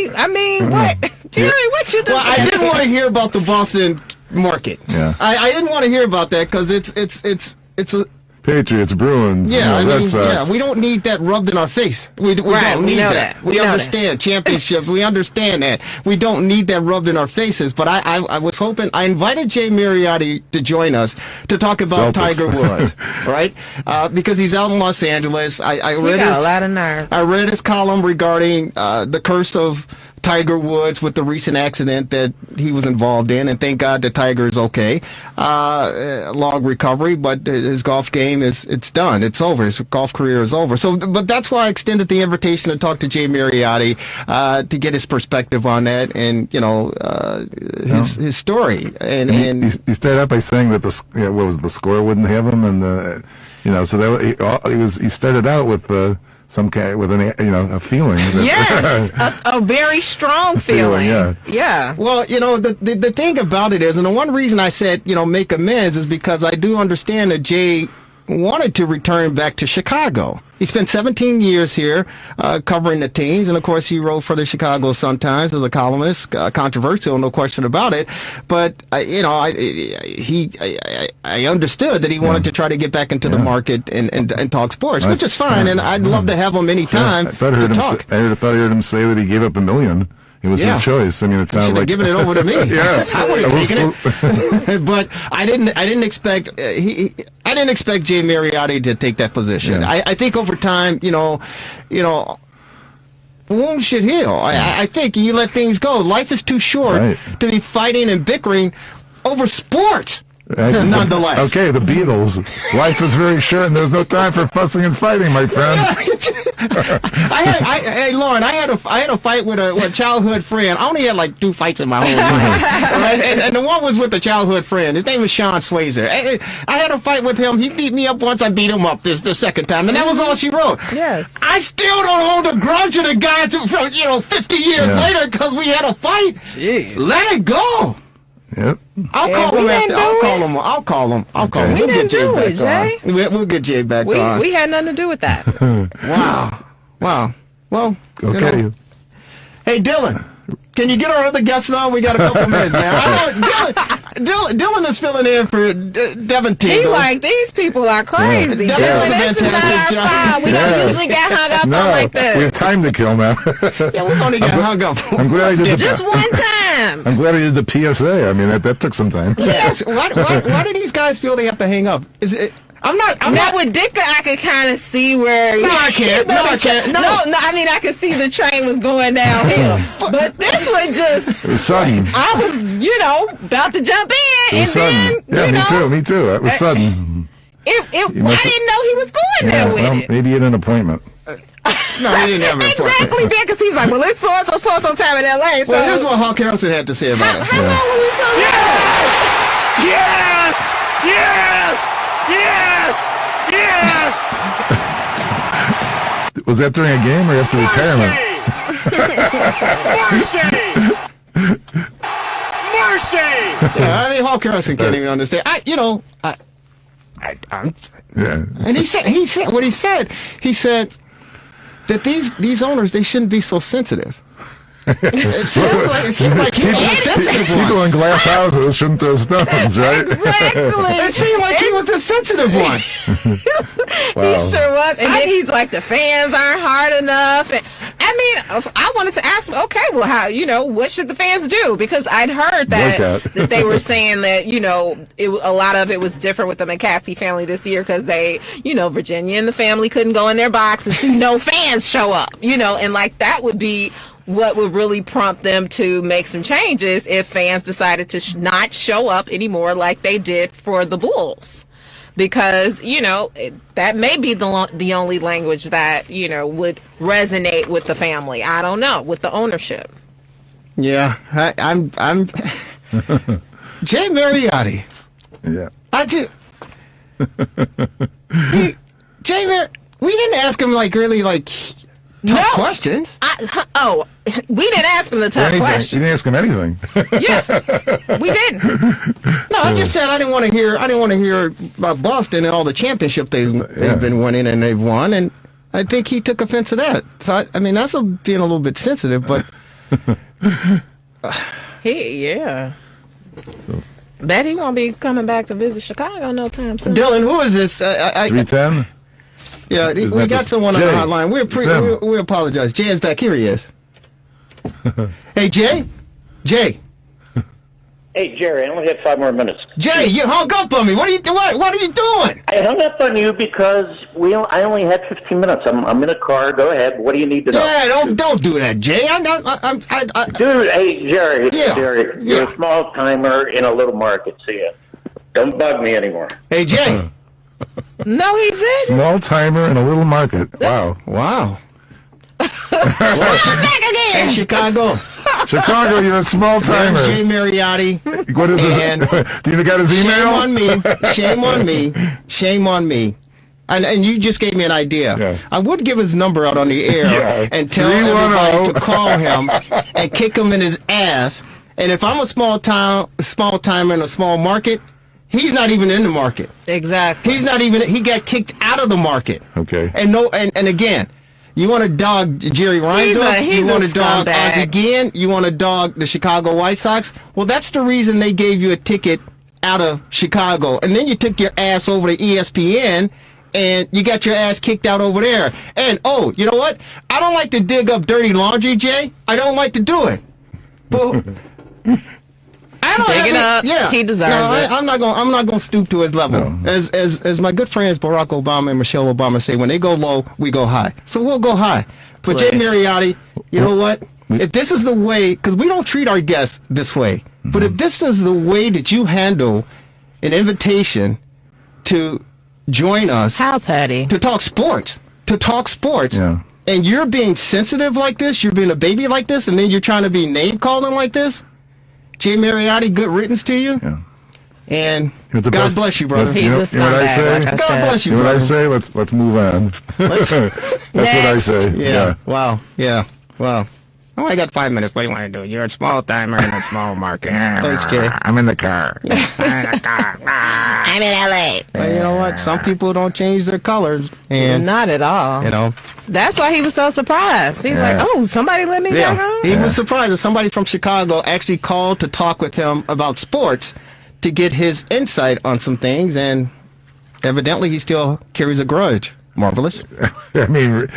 Speaker 3: What? Jerry, what you doing?
Speaker 1: Well, I didn't want to hear about the Boston market.
Speaker 2: Yeah.
Speaker 1: I didn't want to hear about that because it's a
Speaker 2: Patriots, Bruins.
Speaker 1: Yeah, we don't need that rubbed in our face. We don't need that. We understand championships. We understand that. We don't need that rubbed in our faces. But I was hoping, I invited Jay Mariotti to join us to talk about Tiger Woods, right? Because he's out in Los Angeles. I read
Speaker 3: a lot of nerve.
Speaker 1: I read his column regarding the curse of Tiger Woods with the recent accident that he was involved in, and thank God that Tiger is okay. Long recovery, but his golf game it's done. It's over. His golf career is over. So, but that's why I extended the invitation to talk to Jay Mariotti to get his perspective on that and his story. And
Speaker 2: he started out by saying that the score wouldn't have him, and so that he started out with. Some kind with a feeling.
Speaker 3: Yes, a very strong feeling. Yeah.
Speaker 1: Well, the thing about it is, and the one reason I said make amends is because I do understand that Jay wanted to return back to Chicago. He spent 17 years here covering the teams, and of course he wrote for the Chicago Sun-Times as a columnist, controversial, no question about it. But I understood that he wanted to try to get back into the market and talk sports, which is fine, and I'd love to have him anytime
Speaker 2: I thought I heard him say that he gave up $1 million. It was his choice. I mean, it sounded like
Speaker 1: giving it over to me. I would have taken it. But I didn't expect I didn't expect Jay Mariotti to take that position. Yeah. I think over time, wounds should heal. I think you let things go. Life is too short to be fighting and bickering over sports. Nonetheless.
Speaker 2: Okay, the Beatles. Life is very short, and there's no time for fussing and fighting, my friend.
Speaker 1: Hey, Lauren, I had a fight with a childhood friend. I only had like 2 fights in my whole life, right? And the one was with a childhood friend. His name was Sean Swayzer. I had a fight with him. He beat me up once. I beat him up the second time, and that was all she wrote.
Speaker 3: Yes.
Speaker 1: I still don't hold a grudge to the guy from 50 years later because we had a fight. Jeez. Let it go.
Speaker 2: Yep.
Speaker 1: I'll call him.
Speaker 3: We didn't do it, Jay.
Speaker 1: We'll get Jay back on.
Speaker 3: We had nothing to do with that.
Speaker 1: Wow. Well,
Speaker 2: okay.
Speaker 1: Hey, Dylan, can you get our other guests on? We got a couple minutes, man. Dylan is filling in for Devin Tingle.
Speaker 3: He like, these people are crazy.
Speaker 1: Yeah.
Speaker 3: Dylan, this is our style. We don't usually get hung up on like this.
Speaker 2: We have time to kill now.
Speaker 1: Yeah, we only get hung up.
Speaker 2: I'm glad I did
Speaker 3: just one time.
Speaker 2: I'm glad I did the PSA. I mean, that took some time.
Speaker 1: Yes. Why do these guys feel they have to hang up? Is it? I'm not
Speaker 3: with Dicker. I could kind of see where.
Speaker 1: No, I can't. No, I can't. No.
Speaker 3: I mean, I could see the train was going downhill, but this one just.
Speaker 2: It was sudden.
Speaker 3: I was, about to jump in,
Speaker 2: it was
Speaker 3: and
Speaker 2: sudden.
Speaker 3: then,
Speaker 2: me too. It was sudden.
Speaker 3: I didn't know he was going there with it.
Speaker 2: Maybe he had an appointment.
Speaker 1: No, he didn't have an appointment.
Speaker 3: Exactly, because he was like, well, it's so time in L.A. So.
Speaker 1: Well, here's what Hawk Harrelson had to say about it.
Speaker 3: How long were we from?
Speaker 5: Yes! Yes! Yes! Yes!
Speaker 2: Was that during a game or after retirement?
Speaker 5: Mercy!
Speaker 1: Yeah, I mean, Hawk Harrison can't even understand.
Speaker 2: Yeah.
Speaker 1: And he said what he said. He said that these owners, they shouldn't be so sensitive. It seemed like he was a sensitive one.
Speaker 2: People in glass houses shouldn't throw stones, right?
Speaker 3: Exactly.
Speaker 1: It seemed like he was the sensitive one.
Speaker 2: Wow.
Speaker 3: He sure was. And then he's like, the fans aren't hard enough. And, I mean, I wanted to ask him, okay, well, how, what should the fans do? Because I'd heard that they were saying that, a lot of it was different with the McCaskey family this year because they, Virginia and the family couldn't go in their box and see no fans show up, and like that would be what would really prompt them to make some changes if fans decided to not show up anymore like they did for the Bulls. Because, that may be the only language that, would resonate with the family. I don't know, with the ownership.
Speaker 1: Yeah, I'm Jay Mariotti.
Speaker 2: Yeah.
Speaker 1: We didn't ask him really tough questions.
Speaker 3: We didn't ask him the tough
Speaker 2: You
Speaker 3: question.
Speaker 2: didn't ask him anything.
Speaker 3: Yeah, we didn't.
Speaker 1: No, I just said I didn't want to hear about Boston and all the championship they've been winning and they've won, and I think he took offense to that. So I mean, that's being a little bit sensitive, but
Speaker 3: Bet he won't be coming back to visit Chicago no time soon.
Speaker 1: Dylan, who is this?
Speaker 2: 310.
Speaker 1: Yeah, we got someone on the hotline. We apologize. Jay is back. Here he is. Hey, Jay.
Speaker 4: Hey, Jerry, I only have 5 more minutes.
Speaker 1: Jay, you hung up on me. What are you doing?
Speaker 4: I hung up on you because I only had 15 minutes. I'm in a car. Go ahead. What do you need to know?
Speaker 1: Yeah, don't do that, Jay.
Speaker 4: Dude, hey, Jerry.
Speaker 1: Yeah.
Speaker 4: Jerry, you're a small timer in a little market. See ya. Don't bug me anymore.
Speaker 1: Hey, Jay.
Speaker 3: No, he didn't.
Speaker 2: Small timer in a little market. Wow.
Speaker 3: Back again.
Speaker 1: Hey, Chicago.
Speaker 2: Chicago, you're a small timer.
Speaker 1: There's Jay Mariotti.
Speaker 2: What is
Speaker 1: And
Speaker 2: this? Do you got his email?
Speaker 1: Shame on me. And you just gave me an idea.
Speaker 2: Yeah.
Speaker 1: I would give his number out on the air and tell everybody to call him and kick him in his ass. And if I'm a small timer in a small market, he's not even in the market.
Speaker 3: Exactly.
Speaker 1: He got kicked out of the market.
Speaker 2: Okay.
Speaker 1: And again, you want to dog Jerry Reinsdorf?
Speaker 3: He's
Speaker 1: You want to
Speaker 3: a
Speaker 1: dog
Speaker 3: scumbag.
Speaker 1: Ozzie Guillen? You want to dog the Chicago White Sox? Well, that's the reason they gave you a ticket out of Chicago. And then you took your ass over to ESPN and you got your ass kicked out over there. And, you know what? I don't like to dig up dirty laundry, Jay. I don't like to do it. But I don't
Speaker 3: Take it up.
Speaker 1: Yeah.
Speaker 3: He deserves it.
Speaker 1: I'm not going to stoop to his level.
Speaker 2: No.
Speaker 1: As my good friends Barack Obama and Michelle Obama say, when they go low, we go high. So we'll go high. But Jay Mariotti, you know what? If this is the way, because we don't treat our guests this way, but if this is the way that you handle an invitation to join us,
Speaker 3: How petty.
Speaker 1: to talk sports,
Speaker 2: Yeah.
Speaker 1: and you're being sensitive like this, you're being a baby like this, and then you're trying to be name calling like this, Jay Mariotti, good riddance to you.
Speaker 2: Yeah.
Speaker 1: And
Speaker 2: You're the
Speaker 1: God
Speaker 2: best.
Speaker 1: bless you, brother.
Speaker 3: He's
Speaker 2: You know
Speaker 3: a
Speaker 2: what I
Speaker 3: scumbag,
Speaker 2: say?
Speaker 3: like I
Speaker 1: God
Speaker 3: said.
Speaker 1: bless you,
Speaker 2: You know what I
Speaker 1: brother.
Speaker 2: say? Let's move on. That's what I say.
Speaker 1: Yeah. Wow. Yeah. Wow. Oh, I got 5 minutes. What do you want to do? You're a small timer in a small market. Thanks, Jay.
Speaker 2: I'm in the car.
Speaker 3: I'm in LA.
Speaker 1: Well, you know what? Some people don't change their colors, and
Speaker 3: Not at all. That's why he was so surprised. He's
Speaker 2: Yeah.
Speaker 3: like, somebody let me back home?
Speaker 1: he was surprised that somebody from Chicago actually called to talk with him about sports to get his insight on some things, and evidently he still carries a grudge. Marvelous.
Speaker 2: I mean,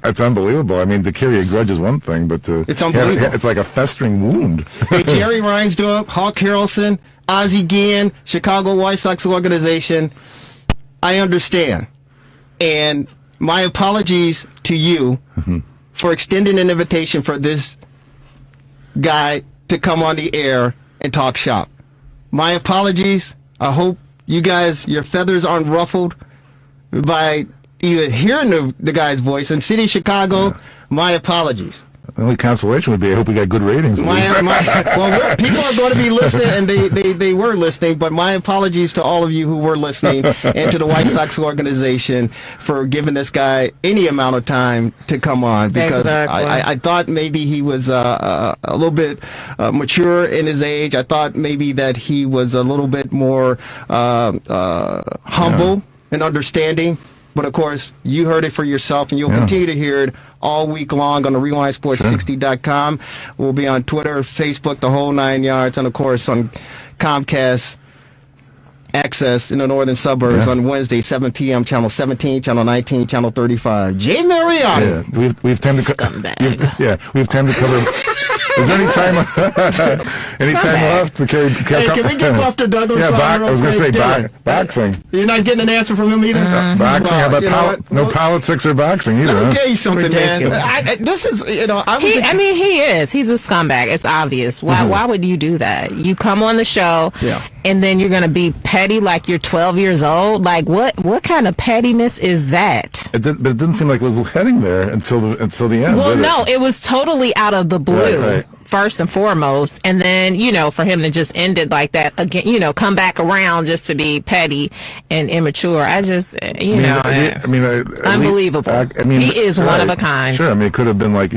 Speaker 2: it's unbelievable. I mean, to carry a grudge is one thing, but to
Speaker 1: It's unbelievable.
Speaker 2: it's like a festering wound.
Speaker 1: Hey, Jerry Reinsdorf, Hawk Harrelson, Ozzie Guillen, Chicago White Sox organization, I understand. And my apologies to you for extending an invitation for this guy to come on the air and talk shop. My apologies. I hope you guys, your feathers aren't ruffled by either hearing the guy's voice. In City of Chicago, my apologies.
Speaker 2: The only consolation would be I hope we got good ratings. At least.
Speaker 1: Well, people are going to be listening, and they were listening, but my apologies to all of you who were listening and to the White Sox organization for giving this guy any amount of time to come on, because
Speaker 3: Exactly.
Speaker 1: I thought maybe he was a little bit mature in his age. I thought maybe that he was a little bit more humble and understanding. But of course, you heard it for yourself, and you'll continue to hear it all week long on the RewindSports60.com. We'll be on Twitter, Facebook, the whole 9 yards, and of course on Comcast Access in the northern suburbs on Wednesday, 7 p.m. Channel 17, Channel 19, Channel 35. Jay Mariotti.
Speaker 2: Yeah, we have time to
Speaker 3: Scumbag.
Speaker 2: we have time to cover. Is there any time left to carry?
Speaker 1: Hey, can we get Buster Douglas on
Speaker 2: I
Speaker 1: real
Speaker 2: was going to say
Speaker 1: quick?
Speaker 2: boxing.
Speaker 1: You're not getting an answer from him either?
Speaker 2: Boxing? How about no politics or boxing either?
Speaker 1: Let me
Speaker 2: Huh?
Speaker 1: tell you something, man.
Speaker 3: Ridiculous.
Speaker 1: This is, I was...
Speaker 3: He is. He's a scumbag. It's obvious. Why would you do that? You come on the show, and then you're going to be petty like you're 12 years old? Like, what kind of pettiness is that?
Speaker 2: But it didn't seem like it was heading there until the end.
Speaker 3: Well,
Speaker 2: did
Speaker 3: no,
Speaker 2: it?
Speaker 3: it was totally out of the blue.
Speaker 2: Right.
Speaker 3: First and foremost, and then for him to just end it like that again, come back around just to be petty and immature. I just, unbelievable. He is one of a kind.
Speaker 2: Sure, I mean, it could have been like,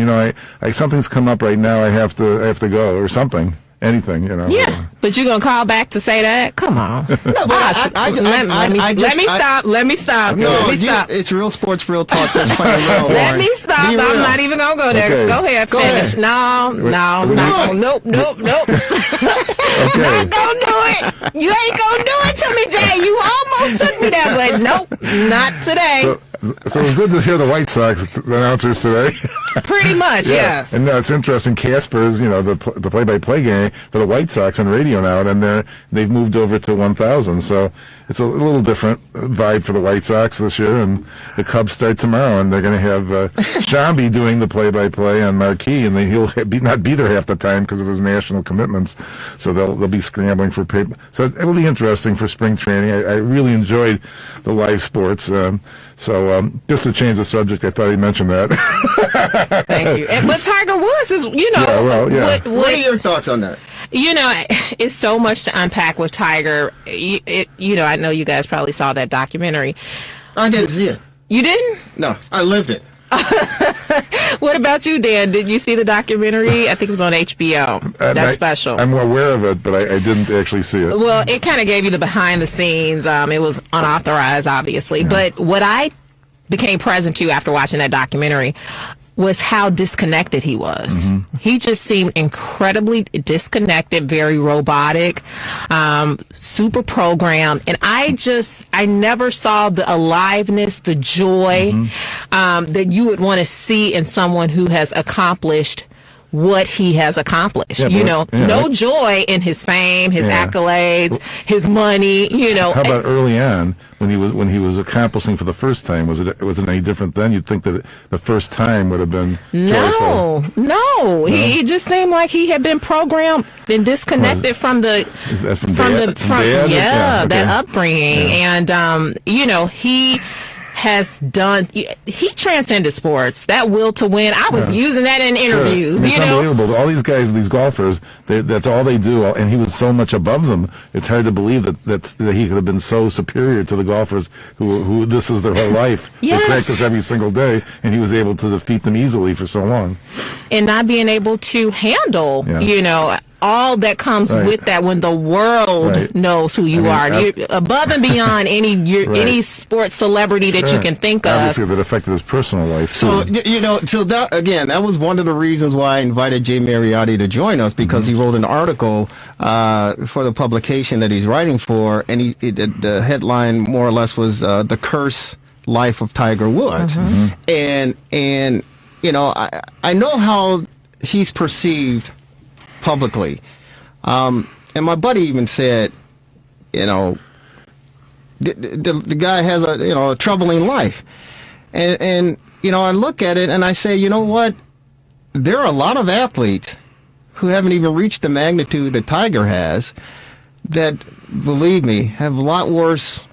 Speaker 2: something's come up right now. I have to go or something. Anything,
Speaker 3: Yeah, but you're gonna call back to say that? Come on.
Speaker 1: Let me stop. It's real sports, real talk. That's playing real.
Speaker 3: Let me stop. I'm not even gonna go there.
Speaker 2: Okay.
Speaker 3: Go ahead, finish. No, nope. Not gonna do it. You ain't gonna do it to me, Jay. You almost took me there, but nope, not today.
Speaker 2: So it was good to hear the White Sox announcers today.
Speaker 3: Pretty much, yes.
Speaker 2: And it's interesting. Casper's, the play-by-play game for the White Sox on radio now, and they've moved over to 1,000. So it's a little different vibe for the White Sox this year. And the Cubs start tomorrow, and they're going to have Shambi doing the play-by-play on Marquee, and he'll not be there half the time because of his national commitments. So they'll be scrambling for paper. So it will be interesting for spring training. I really enjoyed the live sports. So just to change the subject, I thought he'd mention that.
Speaker 3: Thank you. But Tiger Woods is,
Speaker 1: What are your thoughts on that?
Speaker 3: It's so much to unpack with Tiger. I know you guys probably saw that documentary.
Speaker 1: I didn't see it.
Speaker 3: You didn't?
Speaker 1: No, I lived it.
Speaker 3: What about you, Dan? Did you see the documentary? I think it was on HBO. That's special.
Speaker 2: I'm aware of it, but I didn't actually see it.
Speaker 3: Well, it kind of gave you the behind the scenes. It was unauthorized, obviously. But what I became present to after watching that documentary was how disconnected he was. He just seemed incredibly disconnected, very robotic, super programmed. And I never saw the aliveness, the joy that you would want to see in someone who has accomplished what he has accomplished. No joy in his fame, his accolades, his money,
Speaker 2: How about early on when he was accomplishing for the first time? Was it any different then? You'd think that the first time would have been joyful.
Speaker 3: No. He just seemed like he had been programmed and disconnected from that upbringing. And he has done. He transcended sports. That will to win. I was using that in interviews.
Speaker 2: It's unbelievable. All these guys, these golfers, that's all they do. And he was so much above them. It's hard to believe that he could have been so superior to the golfers who this is their whole life.
Speaker 3: Yes.
Speaker 2: They practice every single day, and he was able to defeat them easily for so long.
Speaker 3: And not being able to handle, all that comes with that when the world knows who you are. You're above and beyond any sports celebrity that you can think of.
Speaker 2: Obviously, that affected his personal life, too.
Speaker 1: So that was one of the reasons why I invited Jay Mariotti to join us, because he wrote an article for the publication that he's writing for, and the headline more or less was The Curse Life of Tiger Woods. And I know how he's perceived publicly. And my buddy even said, the guy has a troubling life. And I look at it and I say, you know what? There are a lot of athletes who haven't even reached the magnitude that Tiger has that, believe me, have a lot worse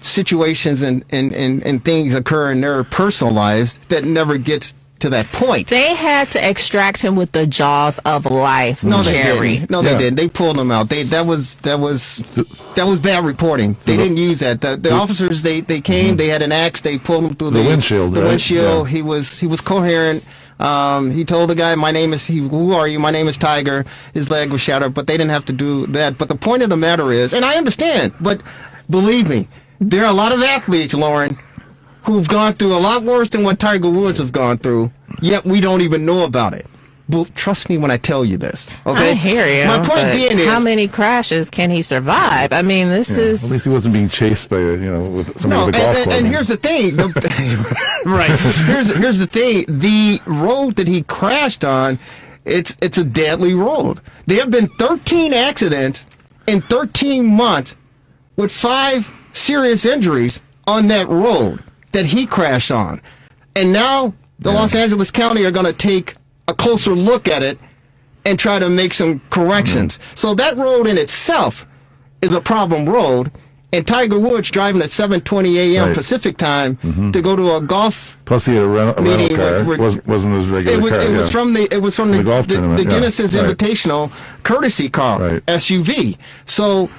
Speaker 1: situations and things occur in their personal lives that never gets to that point.
Speaker 3: They had to extract him with the jaws of life.
Speaker 1: No, they
Speaker 3: Jerry.
Speaker 1: didn't. No, they didn't. They pulled him out. That was bad reporting. They didn't use that. The officers they came. They had an axe. They pulled him through the
Speaker 2: windshield.
Speaker 1: The
Speaker 2: right?
Speaker 1: windshield.
Speaker 2: Yeah.
Speaker 1: He was coherent. He told the guy, who are you? My name is Tiger. His leg was shattered, but they didn't have to do that. But the point of the matter is, and I understand, but believe me, there are a lot of athletes, Lauren, who've gone through a lot worse than what Tiger Woods have gone through, yet we don't even know about it. Well, trust me when I tell you this. Okay?
Speaker 3: I hear you.
Speaker 1: My point being is,
Speaker 3: how many crashes can he survive? I mean, this is...
Speaker 2: At least he wasn't being chased by, with somebody with a golf club.
Speaker 1: and here's the thing. Right. Here's the thing. The road that he crashed on, it's a deadly road. There have been 13 accidents in 13 months with 5 serious injuries on that road that he crashed on. And now the Los Angeles County are going to take a closer look at it and try to make some corrections. So that road in itself is a problem road. And Tiger Woods driving at 7:20 a.m.
Speaker 2: Right.
Speaker 1: Pacific time to go to a golf.
Speaker 2: Plus, he had a rental
Speaker 1: meeting
Speaker 2: car. Wasn't his regular car.
Speaker 1: It was from the
Speaker 2: golf tournament,
Speaker 1: the Guinness's
Speaker 2: Right.
Speaker 1: Invitational courtesy car,
Speaker 2: Right.
Speaker 1: SUV. So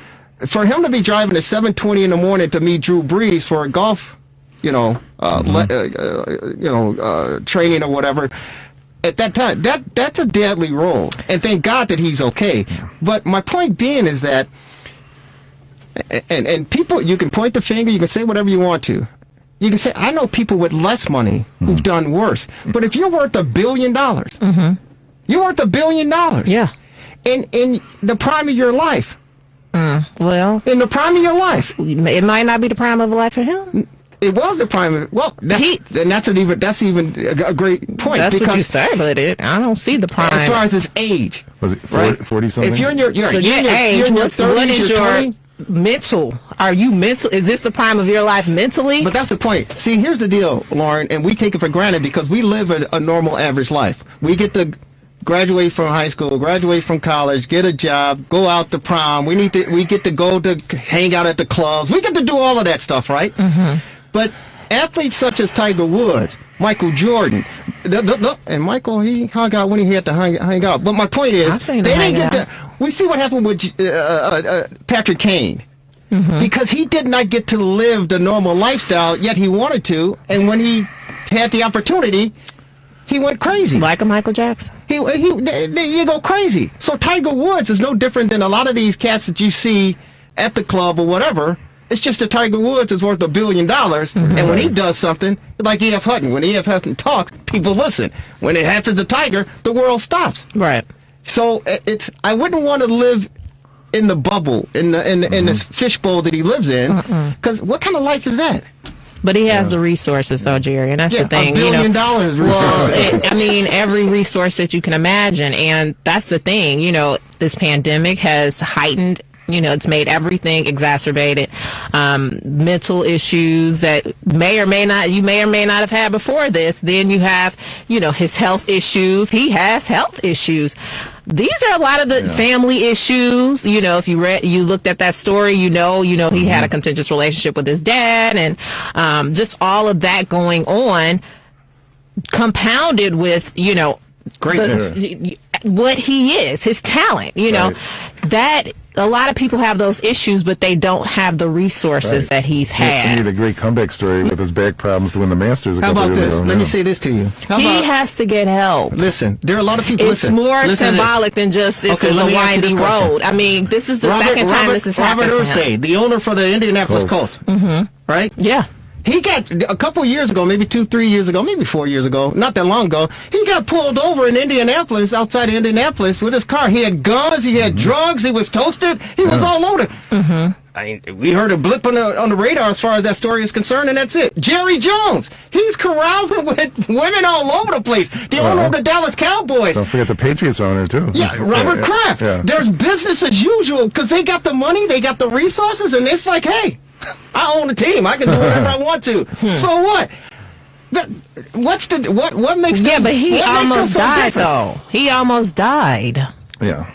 Speaker 1: for him to be driving at 7:20 in the morning to meet Drew Brees for a golf, training or whatever. At that time, that's a deadly road, and thank God that he's okay. But my point being is that, and people, you can point the finger, you can say whatever you want to. You can say, I know people with less money who've done worse. But if you're worth $1 billion, you're worth $1 billion.
Speaker 3: Yeah.
Speaker 1: In the prime of your life.
Speaker 3: Well,
Speaker 1: In the prime of your life.
Speaker 3: it might not be the prime of life for him.
Speaker 1: It was the prime of, well, that's even a great point.
Speaker 3: That's what you
Speaker 1: because
Speaker 3: say, but I don't see the prime.
Speaker 1: as far as his age.
Speaker 2: Was it
Speaker 1: Right.
Speaker 2: 40 something?
Speaker 1: If you're in your
Speaker 3: So your age, what is your mental? Are you mental? Is this the prime of your life mentally?
Speaker 1: But that's the point. See, here's the deal, Lauren, and we take it for granted because we live a normal average life. We get to graduate from high school, graduate from college, get a job, go out to prom. We get to go to hang out at the clubs. We get to do all of that stuff, right? But athletes such as Tiger Woods, Michael Jordan, and Michael, he hung out when he had to hang out. But my point is,
Speaker 3: I've seen him
Speaker 1: they didn't
Speaker 3: hanging
Speaker 1: get to. We see what happened with Patrick Kane. Because he did not get to live the normal lifestyle, yet he wanted to, and when he had the opportunity, he went crazy.
Speaker 3: Like a Michael Jackson.
Speaker 1: You go crazy. So Tiger Woods is no different than a lot of these cats that you see at the club or whatever. It's just that Tiger Woods is worth $1 billion, and when he does something, like E.F. Hutton, when E.F. Hutton talks, people listen. When it happens to Tiger, the world stops.
Speaker 3: Right.
Speaker 1: So I wouldn't want to live in the bubble, in this fishbowl that he lives in, because what kind of life is that?
Speaker 3: But he has the resources, though, Jerry, and that's the thing.
Speaker 1: $1 billion
Speaker 3: Well,
Speaker 1: resources.
Speaker 3: every resource that you can imagine, and that's the thing. This pandemic has heightened. It's made everything exacerbated. Mental issues that you may or may not have had before this. Then you have, his health issues. He has health issues. These are a lot of the family issues. If you looked at that story, he had a contentious relationship with his dad, and just all of that going on, compounded with
Speaker 1: Greatness.
Speaker 3: what he is, his talent. That a lot of people have those issues, but they don't have the resources that he's had.
Speaker 2: He had a great comeback story with his back problems to win the Masters.
Speaker 1: How about this? Let me say this to you.
Speaker 3: He has to get help.
Speaker 1: Listen, there are a lot of people.
Speaker 3: It's more symbolic than just this is a winding road. I mean, this is the second time this has happened to him.
Speaker 1: Robert Ursay, the owner for the Indianapolis Colts. Right?
Speaker 3: Yeah.
Speaker 1: He got, a couple years ago, maybe 2-3 years ago, maybe 4 years ago, not that long ago, he got pulled over in Indianapolis, outside of Indianapolis, with his car. He had guns, he had drugs, he was toasted, he was all loaded. We heard a blip on the radar as far as that story is concerned, and that's it. Jerry Jones, he's carousing with women all over the place. The owner of the Dallas Cowboys.
Speaker 2: Don't forget the Patriots owner, too.
Speaker 1: Yeah, Robert Kraft.
Speaker 2: Yeah.
Speaker 1: There's business as usual because they got the money, they got the resources, and it's like, hey, I own a team. I can do whatever I want to. So what? What makes them?
Speaker 3: Yeah, but he almost
Speaker 1: so
Speaker 3: died,
Speaker 1: different?
Speaker 3: though. He almost died.
Speaker 2: Yeah.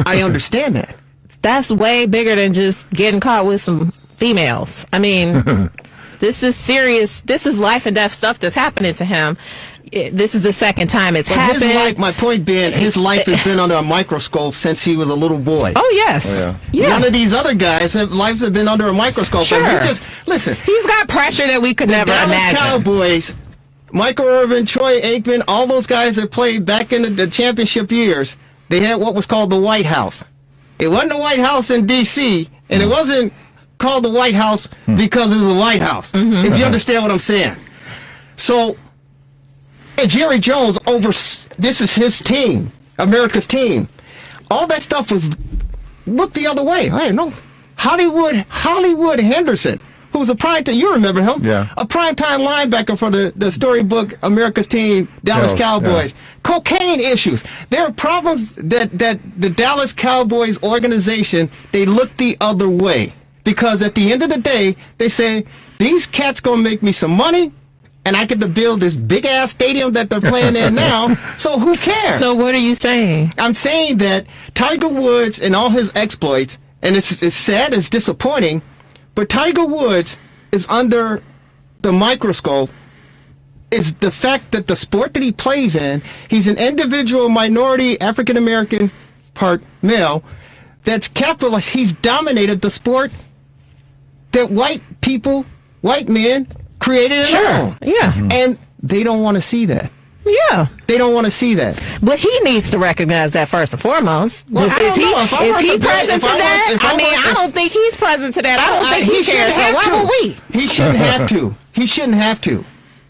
Speaker 1: I understand that.
Speaker 3: That's way bigger than just getting caught with some females. I mean, this is serious. This is life and death stuff that's happening to him. this is the second time it's
Speaker 1: But
Speaker 3: happened.
Speaker 1: his life, my point being, his life has been under a microscope since he was a little boy.
Speaker 3: Oh, yes.
Speaker 2: Oh,
Speaker 3: yeah.
Speaker 1: None of these other guys' lives have been under a microscope.
Speaker 3: Sure.
Speaker 1: And we just, listen,
Speaker 3: He's got pressure that we could never
Speaker 1: Dallas
Speaker 3: imagine.
Speaker 1: Cowboys, Michael Irvin, Troy Aikman, all those guys that played back in the championship years, they had what was called the White House. It wasn't the White House in D.C., and it wasn't called the White House because it was the White House, if you understand what I'm saying. So, and Jerry Jones this is his team, America's team. All that stuff was looked the other way. I don't know. Hollywood Henderson, who was a primetime, you remember him?
Speaker 2: Yeah.
Speaker 1: A primetime linebacker for the storybook America's team, Dallas Cowboys.
Speaker 2: Yeah.
Speaker 1: Cocaine issues. There are problems that the Dallas Cowboys organization, they look the other way. Because at the end of the day, they say, these cats gonna make me some money, and I get to build this big-ass stadium that they're playing in now, so who cares?
Speaker 3: So what are you saying?
Speaker 1: I'm saying that Tiger Woods and all his exploits, and it's sad, it's disappointing, but Tiger Woods is under the microscope. Is the fact that the sport that he plays in, he's an individual minority, African-American, part male, that's capitalized. He's dominated the sport that white men created in their own.
Speaker 3: Yeah.
Speaker 1: And they don't want to see that.
Speaker 3: Yeah.
Speaker 1: They don't want to see that.
Speaker 3: But he needs to recognize that first and foremost.
Speaker 1: Well, I don't know. If I
Speaker 3: Is
Speaker 1: worked
Speaker 3: he
Speaker 1: at that-
Speaker 3: present
Speaker 1: if
Speaker 3: to
Speaker 1: I
Speaker 3: that?
Speaker 1: worked- if I
Speaker 3: I mean,
Speaker 1: worked
Speaker 3: I
Speaker 1: at-
Speaker 3: don't think he's present to that. I don't think he cares.
Speaker 1: shouldn't
Speaker 3: So
Speaker 1: have
Speaker 3: why
Speaker 1: to.
Speaker 3: would we?
Speaker 1: He shouldn't have to. He shouldn't have to.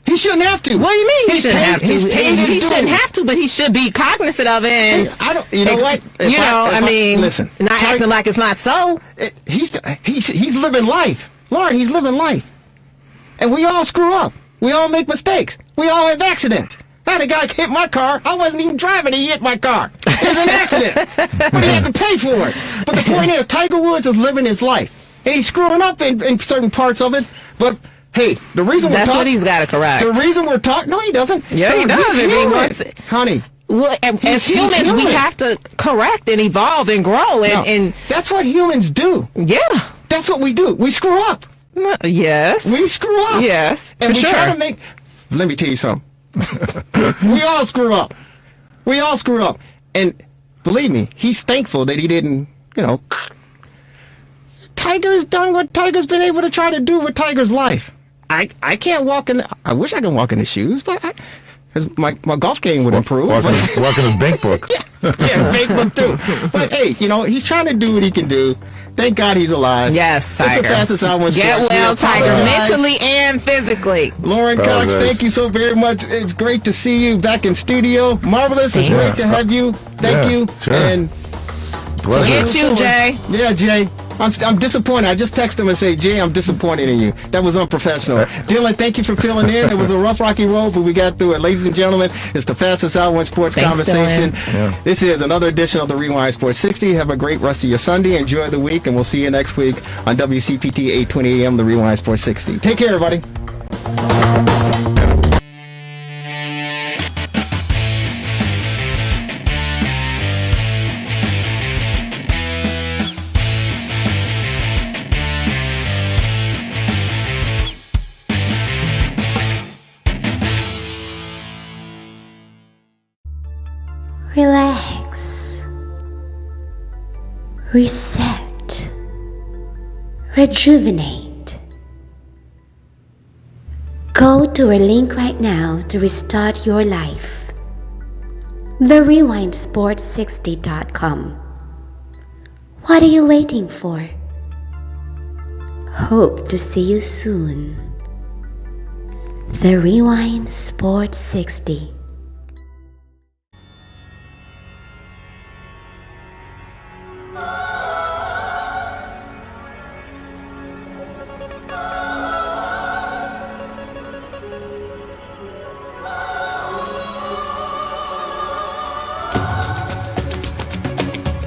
Speaker 1: He shouldn't have to.
Speaker 3: What do you mean he
Speaker 1: He's
Speaker 3: shouldn't
Speaker 1: paid-
Speaker 3: have to?
Speaker 1: He's paid his
Speaker 3: He shouldn't
Speaker 1: dues.
Speaker 3: have to, but he should be cognizant of it. And
Speaker 1: I don't. You know what? Listen.
Speaker 3: not acting like it's not so.
Speaker 1: He's living life, Lauren. He's living life, and we all screw up. We all make mistakes. We all have accidents. I had a guy hit my car. I wasn't even driving. He hit my car. It was an accident, but he had to pay for it. But the point is, Tiger Woods is living his life, and he's screwing up in certain parts of it. But hey, the reason
Speaker 3: That's
Speaker 1: we're
Speaker 3: what he's got to correct.
Speaker 1: The reason we're talking. No, he doesn't.
Speaker 3: Yeah, he does.
Speaker 1: He's
Speaker 3: If he
Speaker 1: human.
Speaker 3: wants it.
Speaker 1: Honey.
Speaker 3: Well, as
Speaker 1: He's
Speaker 3: humans, we
Speaker 1: human.
Speaker 3: have to correct and evolve and grow.
Speaker 1: No,
Speaker 3: And
Speaker 1: that's what humans do.
Speaker 3: yeah.
Speaker 1: That's what we do. We screw up.
Speaker 3: Yes.
Speaker 1: We screw up.
Speaker 3: Yes.
Speaker 1: And
Speaker 3: for
Speaker 1: we
Speaker 3: sure.
Speaker 1: try to make. Let me tell you something. We all screw up. We all screw up. And believe me, he's thankful that he didn't, Tiger's done what Tiger's been able to try to do with Tiger's life. I can't walk in. I wish I could walk in his shoes, but my golf game would improve.
Speaker 2: Walking his bank book.
Speaker 1: Yeah, big book too. But hey, he's trying to do what he can do. Thank God he's alive.
Speaker 3: Yes,
Speaker 1: It's
Speaker 3: Tiger.
Speaker 1: the fastest hour in
Speaker 3: Get
Speaker 1: sports.
Speaker 3: well,
Speaker 1: We
Speaker 3: Tiger,
Speaker 1: apologize.
Speaker 3: mentally and physically.
Speaker 1: Lauren Cox,
Speaker 2: Apologize.
Speaker 1: thank you so very much. It's great to see you back in studio. Marvelous. It's
Speaker 3: Thanks.
Speaker 1: great to have you. Thank
Speaker 2: Yeah,
Speaker 1: you.
Speaker 2: sure.
Speaker 1: And
Speaker 2: Pleasure.
Speaker 3: Get you, Jay.
Speaker 1: yeah, Jay. I'm disappointed. I just texted him and say, Jay, I'm disappointed in you. That was unprofessional. Dylan, thank you for filling in. It was a rough, rocky road, but we got through it. Ladies and gentlemen, it's the fastest hour in sports
Speaker 3: Thanks,
Speaker 1: conversation.
Speaker 3: Dylan.
Speaker 2: Yeah.
Speaker 1: This is another edition of the Rewind Sports 60. Have a great rest of your Sunday. Enjoy the week, and we'll see you next week on WCPT 820 AM, the Rewind Sports 60. Take care, everybody.
Speaker 6: Relax. Reset. Rejuvenate. Go to our link right now to restart your life. TheRewindSports60.com. What are you waiting for? Hope to see you soon. The Rewind Sports 60.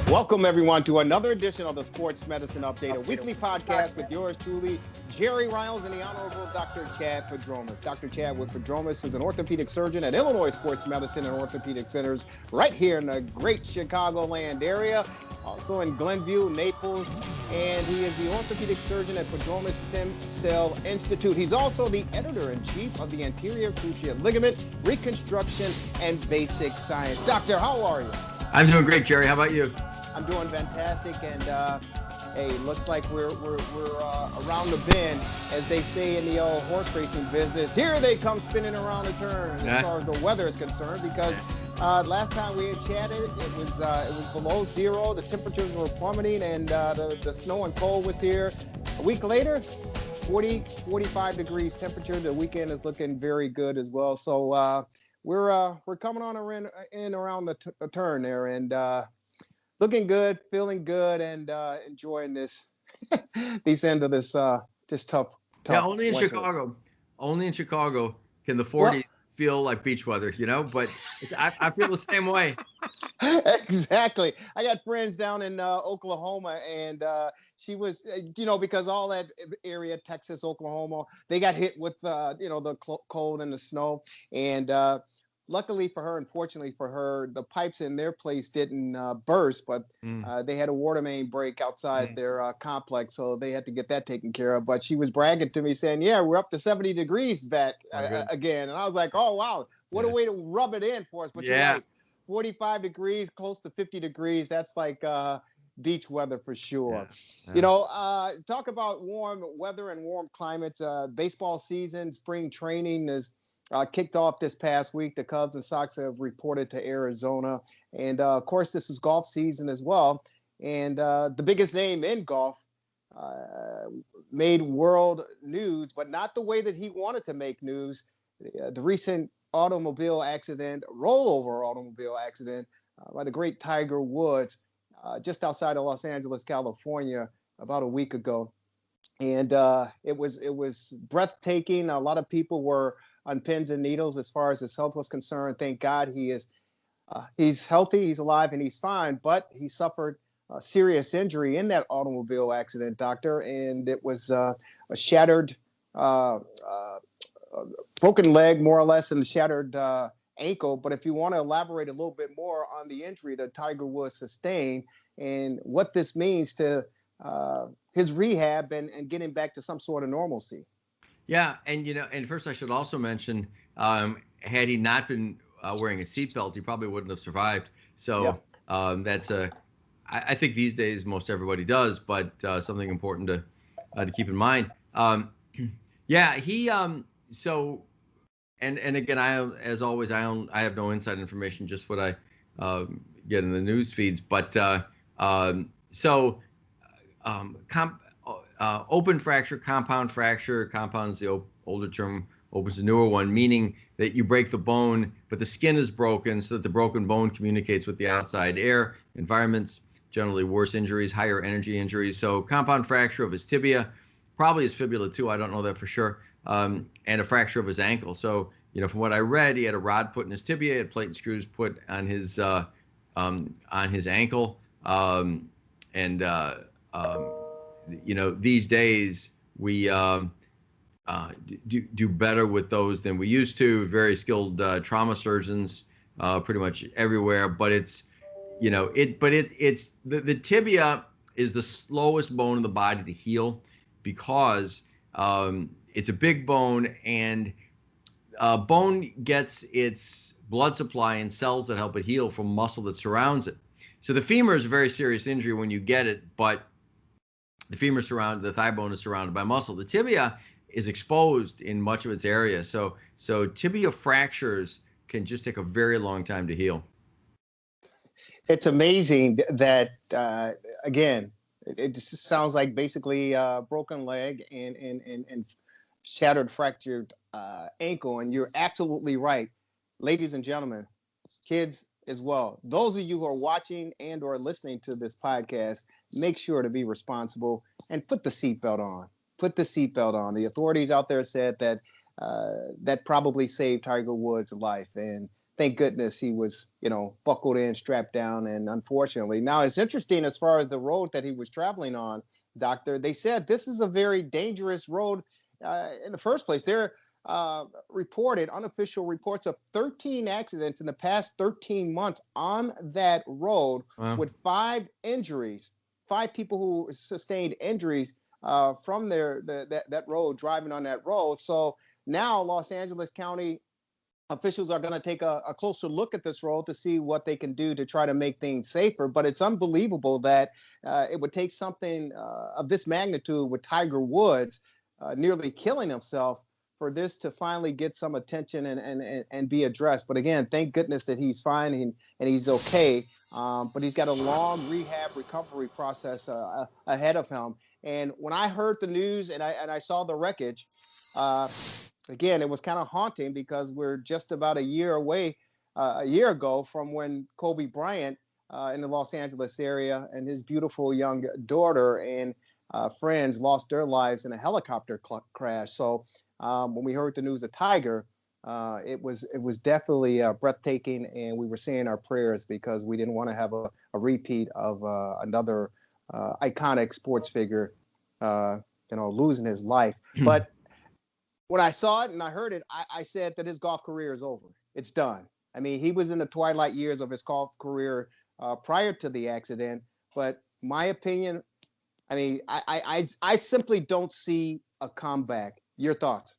Speaker 1: Welcome, everyone, to another edition of the Sports Medicine Update, a weekly podcast with yours truly, Jerry Riles and the Honorable Dr. Chad Padromas. Dr. Chadwick Padromas is an orthopedic surgeon at Illinois Sports Medicine and Orthopedic Centers right here in the great Chicagoland area, also in Glenview, Naples, and he is the orthopedic surgeon at Padromas Stem Cell Institute. He's also the editor-in-chief of the Anterior Cruciate Ligament Reconstruction and Basic Science. Doctor, how are you?
Speaker 7: I'm doing great, Jerry. How about you?
Speaker 1: I'm doing fantastic, and hey, looks like we're around the bend, as they say in the old horse racing business. Here they come spinning around the turn as far as the weather is concerned, because last time we had chatted, it was below zero. The temperatures were plummeting, and the snow and cold was here. A week later, 40, 45 degrees temperature. The weekend is looking very good as well. So we're coming on in around the turn there, and looking good, feeling good, and enjoying this these end of this tough.
Speaker 7: Yeah, only in
Speaker 1: winter.
Speaker 7: Chicago. Only in Chicago can the 40s feel like beach weather, you know. But I feel the same way.
Speaker 1: Exactly. I got friends down in Oklahoma, and she was, because all that area, Texas, Oklahoma, they got hit with the cold and the snow, and luckily for her, unfortunately for her, the pipes in their place didn't burst, but they had a water main break outside their complex, so they had to get that taken care of. But she was bragging to me, saying, "Yeah, we're up to 70 degrees back again." And I was like, "Oh wow, what a way to rub it in for us!" But you're right, 45 degrees, close to 50 degrees. That's like beach weather for sure. Yeah. Talk about warm weather and warm climates. Baseball season, spring training is kicked off this past week. The Cubs and Sox have reported to Arizona. And, of course, this is golf season as well. And the biggest name in golf made world news, but not the way that he wanted to make news. The recent rollover automobile accident by the great Tiger Woods just outside of Los Angeles, California, about a week ago. And it was breathtaking. A lot of people were on pins and needles as far as his health was concerned. Thank God he's healthy, he's alive, and he's fine. But he suffered a serious injury in that automobile accident, doctor, and it was a shattered, broken leg, more or less, and a shattered ankle. But if you want to elaborate a little bit more on the injury that Tiger Woods sustained and what this means to his rehab and getting back to some sort of normalcy.
Speaker 7: Yeah, and first I should also mention, had he not been wearing a seatbelt, he probably wouldn't have survived. So that's I think these days most everybody does, but something important to keep in mind. He so and again, as always, I have no inside information, just what I get in the news feeds. But open fracture, compound fracture. Compound's the older term, open's the newer one, meaning that you break the bone, but the skin is broken so that the broken bone communicates with the outside air environments, generally worse injuries, higher energy injuries. So compound fracture of his tibia, probably his fibula too, I don't know that for sure, and a fracture of his ankle. So, from what I read, he had a rod put in his tibia, he had plate and screws put on his ankle, these days we do better with those than we used to. Very skilled trauma surgeons pretty much everywhere, but it's the tibia is the slowest bone in the body to heal because it's a big bone, and bone gets its blood supply and cells that help it heal from muscle that surrounds it. So the femur is a very serious injury when you get it, but the thigh bone is surrounded by muscle. The tibia is exposed in much of its area. So tibia fractures can just take a very long time to heal.
Speaker 1: It's amazing that, again, it just sounds like basically broken leg and shattered, fractured ankle. And you're absolutely right. Ladies and gentlemen, kids as well, those of you who are watching and or listening to this podcast, make sure to be responsible and put the seatbelt on. Put the seatbelt on. The authorities out there said that that probably saved Tiger Woods' life. And thank goodness he was, buckled in, strapped down. And unfortunately, now it's interesting as far as the road that he was traveling on, Doctor. They said this is a very dangerous road in the first place. There reported unofficial reports of 13 accidents in the past 13 months on that road. Wow. With 5 injuries, 5 people who sustained injuries from that road, driving on that road. So now Los Angeles County officials are going to take a closer look at this road to see what they can do to try to make things safer. But it's unbelievable that it would take something of this magnitude with Tiger Woods nearly killing himself for this to finally get some attention and be addressed. But again, thank goodness that he's fine and he's okay. But he's got a long rehab recovery process ahead of him. And when I heard the news and I saw the wreckage, again, it was kind of haunting because we're just about a year ago from when Kobe Bryant in the Los Angeles area and his beautiful young daughter and friends lost their lives in a helicopter crash. So when we heard the news of Tiger, it was definitely breathtaking, and we were saying our prayers because we didn't want to have a repeat of another iconic sports figure, losing his life. But when I saw it and I heard it, I said that his golf career is over. It's done. I mean, he was in the twilight years of his golf career prior to the accident. But my opinion, I mean, I simply don't see a comeback. Your thoughts?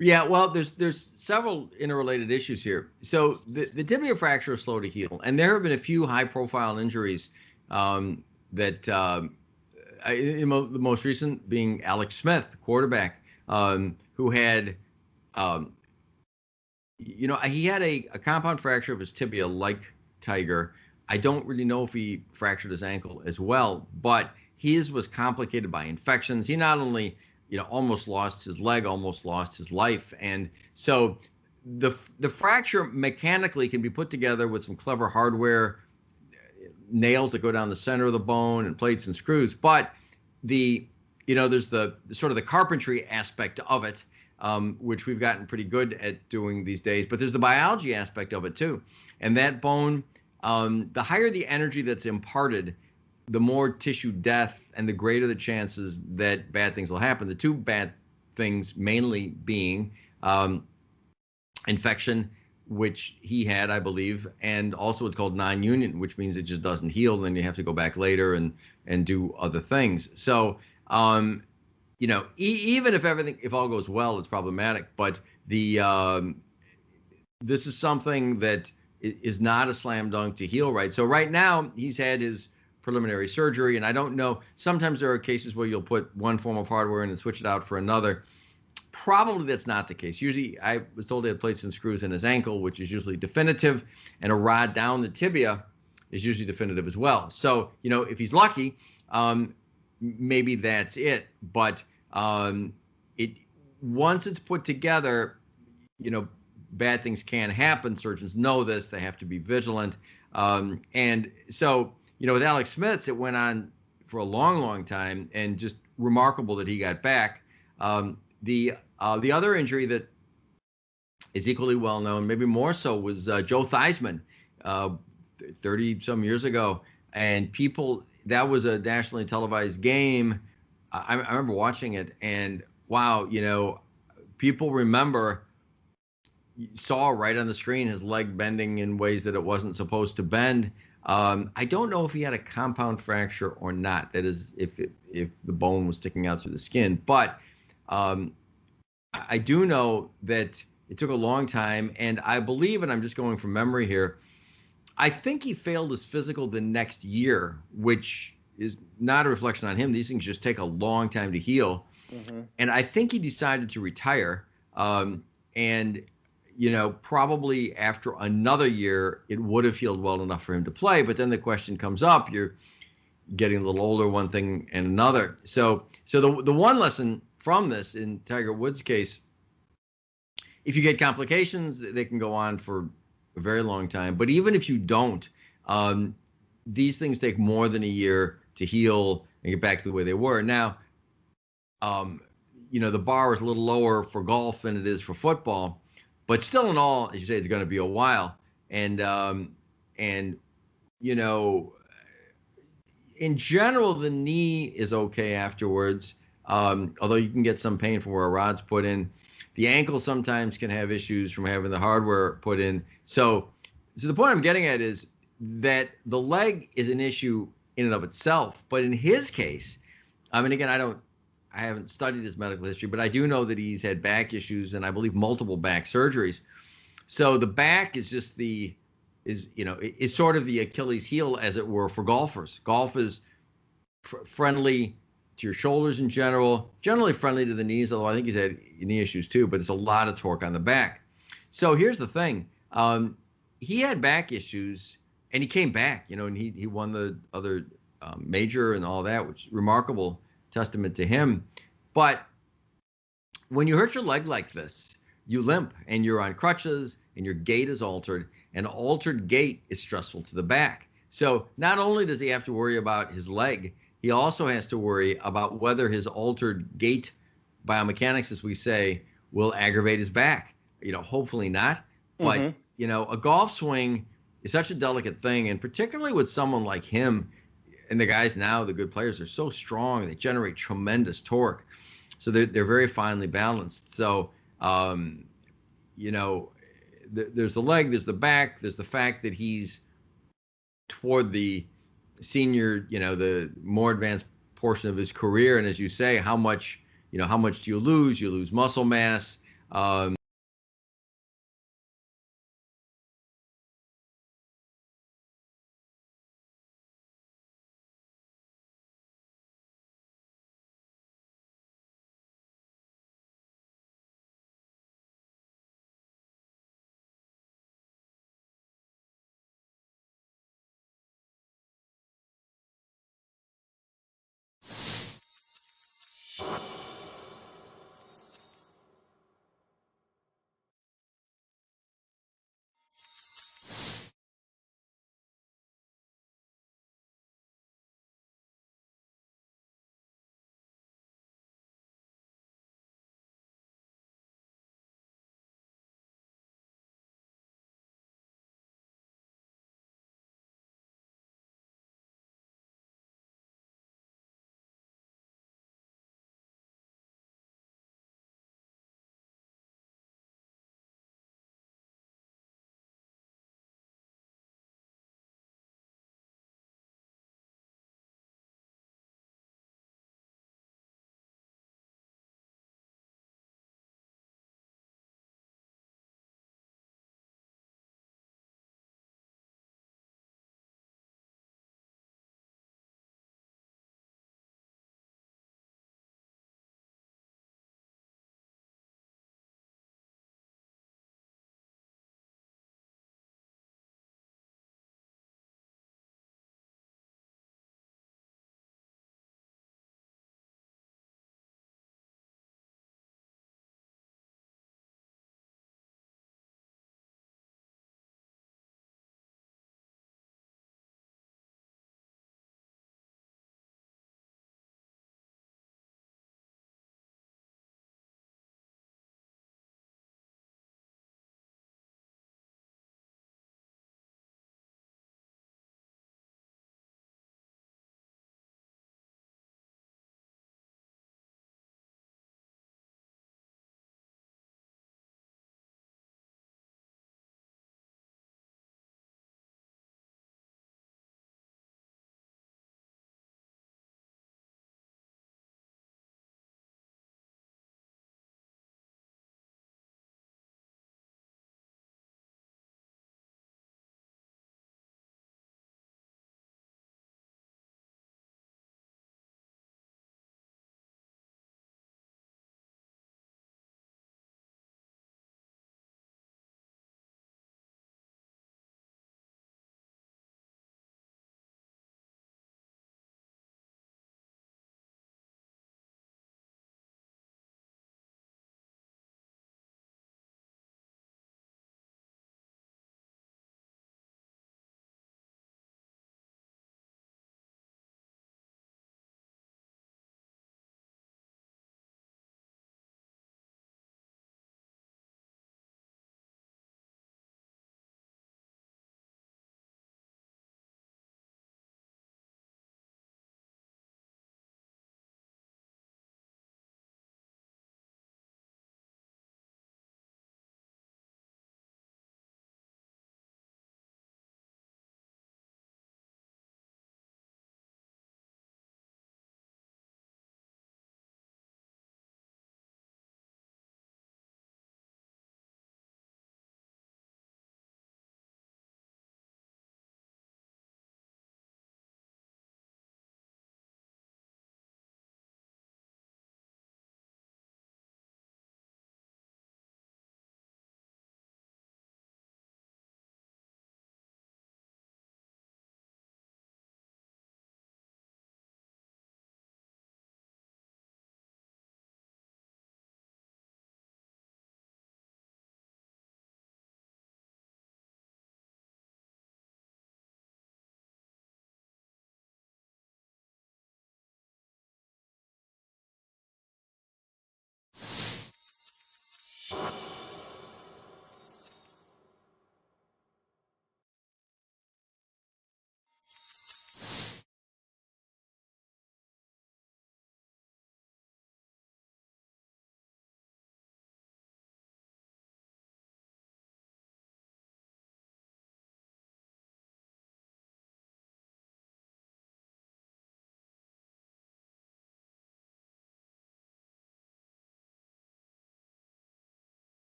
Speaker 7: Yeah, well, there's several interrelated issues here. So the tibia fracture is slow to heal, and there have been a few high-profile injuries that the most recent being Alex Smith, quarterback, who had, he had a compound fracture of his tibia like Tiger. I don't really know if he fractured his ankle as well, but his was complicated by infections. He not only almost lost his leg, almost lost his life. And so the fracture mechanically can be put together with some clever hardware, nails that go down the center of the bone and plates and screws. But there's the sort of the carpentry aspect of it, which we've gotten pretty good at doing these days. But there's the biology aspect of it too. And that bone, the higher the energy that's imparted, the more tissue death and the greater the chances that bad things will happen. The two bad things mainly being infection, which he had, I believe, and also it's called non-union, which means it just doesn't heal. And then you have to go back later and do other things. So, even if all goes well, it's problematic. But this is something that is not a slam dunk to heal right. So right now he's had his preliminary surgery, and I don't know. Sometimes there are cases where you'll put one form of hardware in and switch it out for another. Probably that's not the case. Usually, I was told he had plates and screws in his ankle, which is usually definitive, and a rod down the tibia is usually definitive as well. So, if he's lucky, maybe that's it. But once it's put together, bad things can happen. Surgeons know this. They have to be vigilant. And so, with Alex Smith's, it went on for a long, long time, and just remarkable that he got back. The other injury that is equally well known, maybe more so, was Joe Theismann, 30-some years ago. And that was a nationally televised game. I remember watching it, and wow, people saw right on the screen his leg bending in ways that it wasn't supposed to bend. I don't know if he had a compound fracture or not. That is, if the bone was sticking out through the skin. But I do know that it took a long time, and I believe, and I'm just going from memory here, I think he failed his physical the next year, which is not a reflection on him. These things just take a long time to heal. Mm-hmm. And I think he decided to retire. And probably after another year, it would have healed well enough for him to play. But then the question comes up, you're getting a little older, one thing and another. So the one lesson from this in Tiger Woods' case, if you get complications, they can go on for a very long time. But even if you don't, these things take more than a year to heal and get back to the way they were. Now, the bar is a little lower for golf than it is for football. But still, in all, as you say, it's going to be a while. And you know, in general, the knee is okay afterwards. Although you can get some pain from where a rod's put in. The ankle sometimes can have issues from having the hardware put in. So the point I'm getting at is that the leg is an issue in and of itself. But in his case, I mean, again, I haven't studied his medical history, but I do know that he's had back issues and I believe multiple back surgeries. So the back is just is sort of the Achilles heel, as it were, for golfers. Golf is friendly to your shoulders in general, generally friendly to the knees, although I think he's had knee issues too, but it's a lot of torque on the back. So here's the thing. He had back issues and he came back, and he won the other major and all that, which is remarkable testament to him. But when you hurt your leg like this, you limp and you're on crutches and your gait is altered, and altered gait is stressful to the back. So not only does he have to worry about his leg, he also has to worry about whether his altered gait biomechanics, as we say, will aggravate his back. Hopefully not. But, a golf swing is such a delicate thing, and particularly with someone like him, and the guys now, the good players, are so strong. They generate tremendous torque. So they're very finely balanced. So, there's the leg, there's the back, there's the fact that he's toward the senior, the more advanced portion of his career. And as you say, how much do you lose? You lose muscle mass.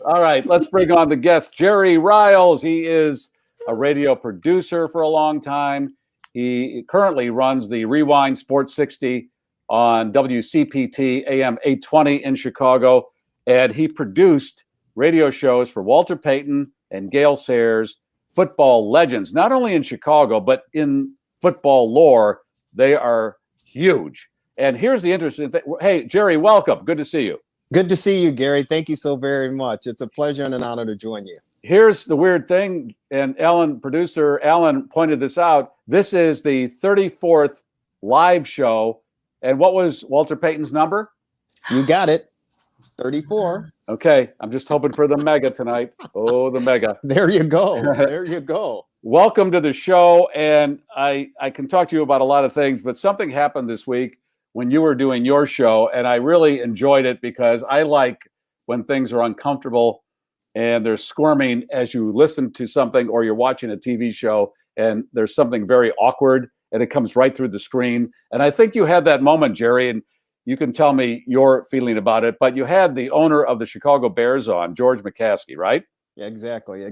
Speaker 8: All right, let's bring on the guest, Jerry Riles. He is a radio producer for a long time. He currently runs the Rewind Sports 60 on WCPT AM 820 in Chicago, and he produced radio shows for Walter Payton and Gale Sayers, football legends, not only in Chicago, but in football lore. They are huge. And here's the interesting thing. Hey, Jerry, welcome. Good to see you.
Speaker 1: Good to see you, Gary. Thank you so very much. It's a pleasure and an honor to join you.
Speaker 8: Here's the weird thing, and producer Alan pointed this out. This is the 34th live show. And what was Walter Payton's number?
Speaker 1: You got it. 34.
Speaker 8: Okay, I'm just hoping for the mega tonight. Oh, the mega.
Speaker 1: There you go. There you go.
Speaker 8: Welcome to the show. And I can talk to you about a lot of things, but something happened this week when you were doing your show, and I really enjoyed it because I like when things are uncomfortable and there's squirming as you listen to something or you're watching a TV show and there's something very awkward and it comes right through the screen. And I think you had that moment, Jerry, and you can tell me your feeling about it, but you had the owner of the Chicago Bears on, George McCaskey, right?
Speaker 1: Yeah, exactly.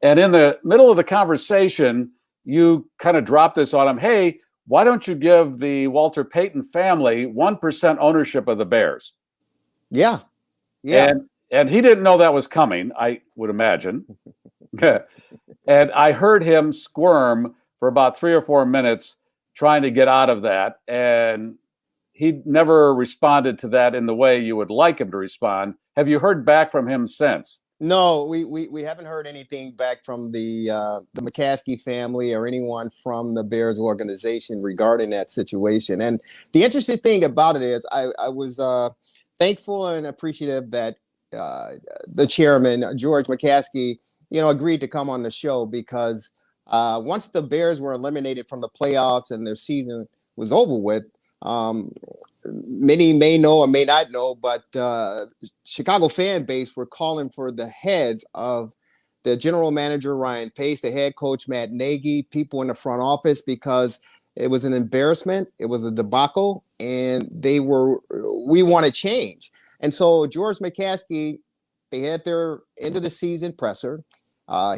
Speaker 8: And in the middle of the conversation, you kind of dropped this on him. Hey, why don't you give the Walter Payton family 1% ownership of the Bears?
Speaker 1: Yeah.
Speaker 8: And he didn't know that was coming, I would imagine. And I heard him squirm for about 3 or 4 minutes trying to get out of that. And he never responded to that in the way you would like him to respond. Have you heard back from him since?
Speaker 1: No, we haven't heard anything back from the McCaskey family or anyone from the Bears organization regarding that situation. And the interesting thing about it is I was thankful and appreciative that the chairman, George McCaskey, agreed to come on the show because once the Bears were eliminated from the playoffs and their season was over with, many may know or may not know, but Chicago fan base were calling for the heads of the general manager, Ryan Pace, the head coach, Matt Nagy, people in the front office, because it was an embarrassment. It was a debacle, and we want to change. And so George McCaskey, they had their end of the season presser.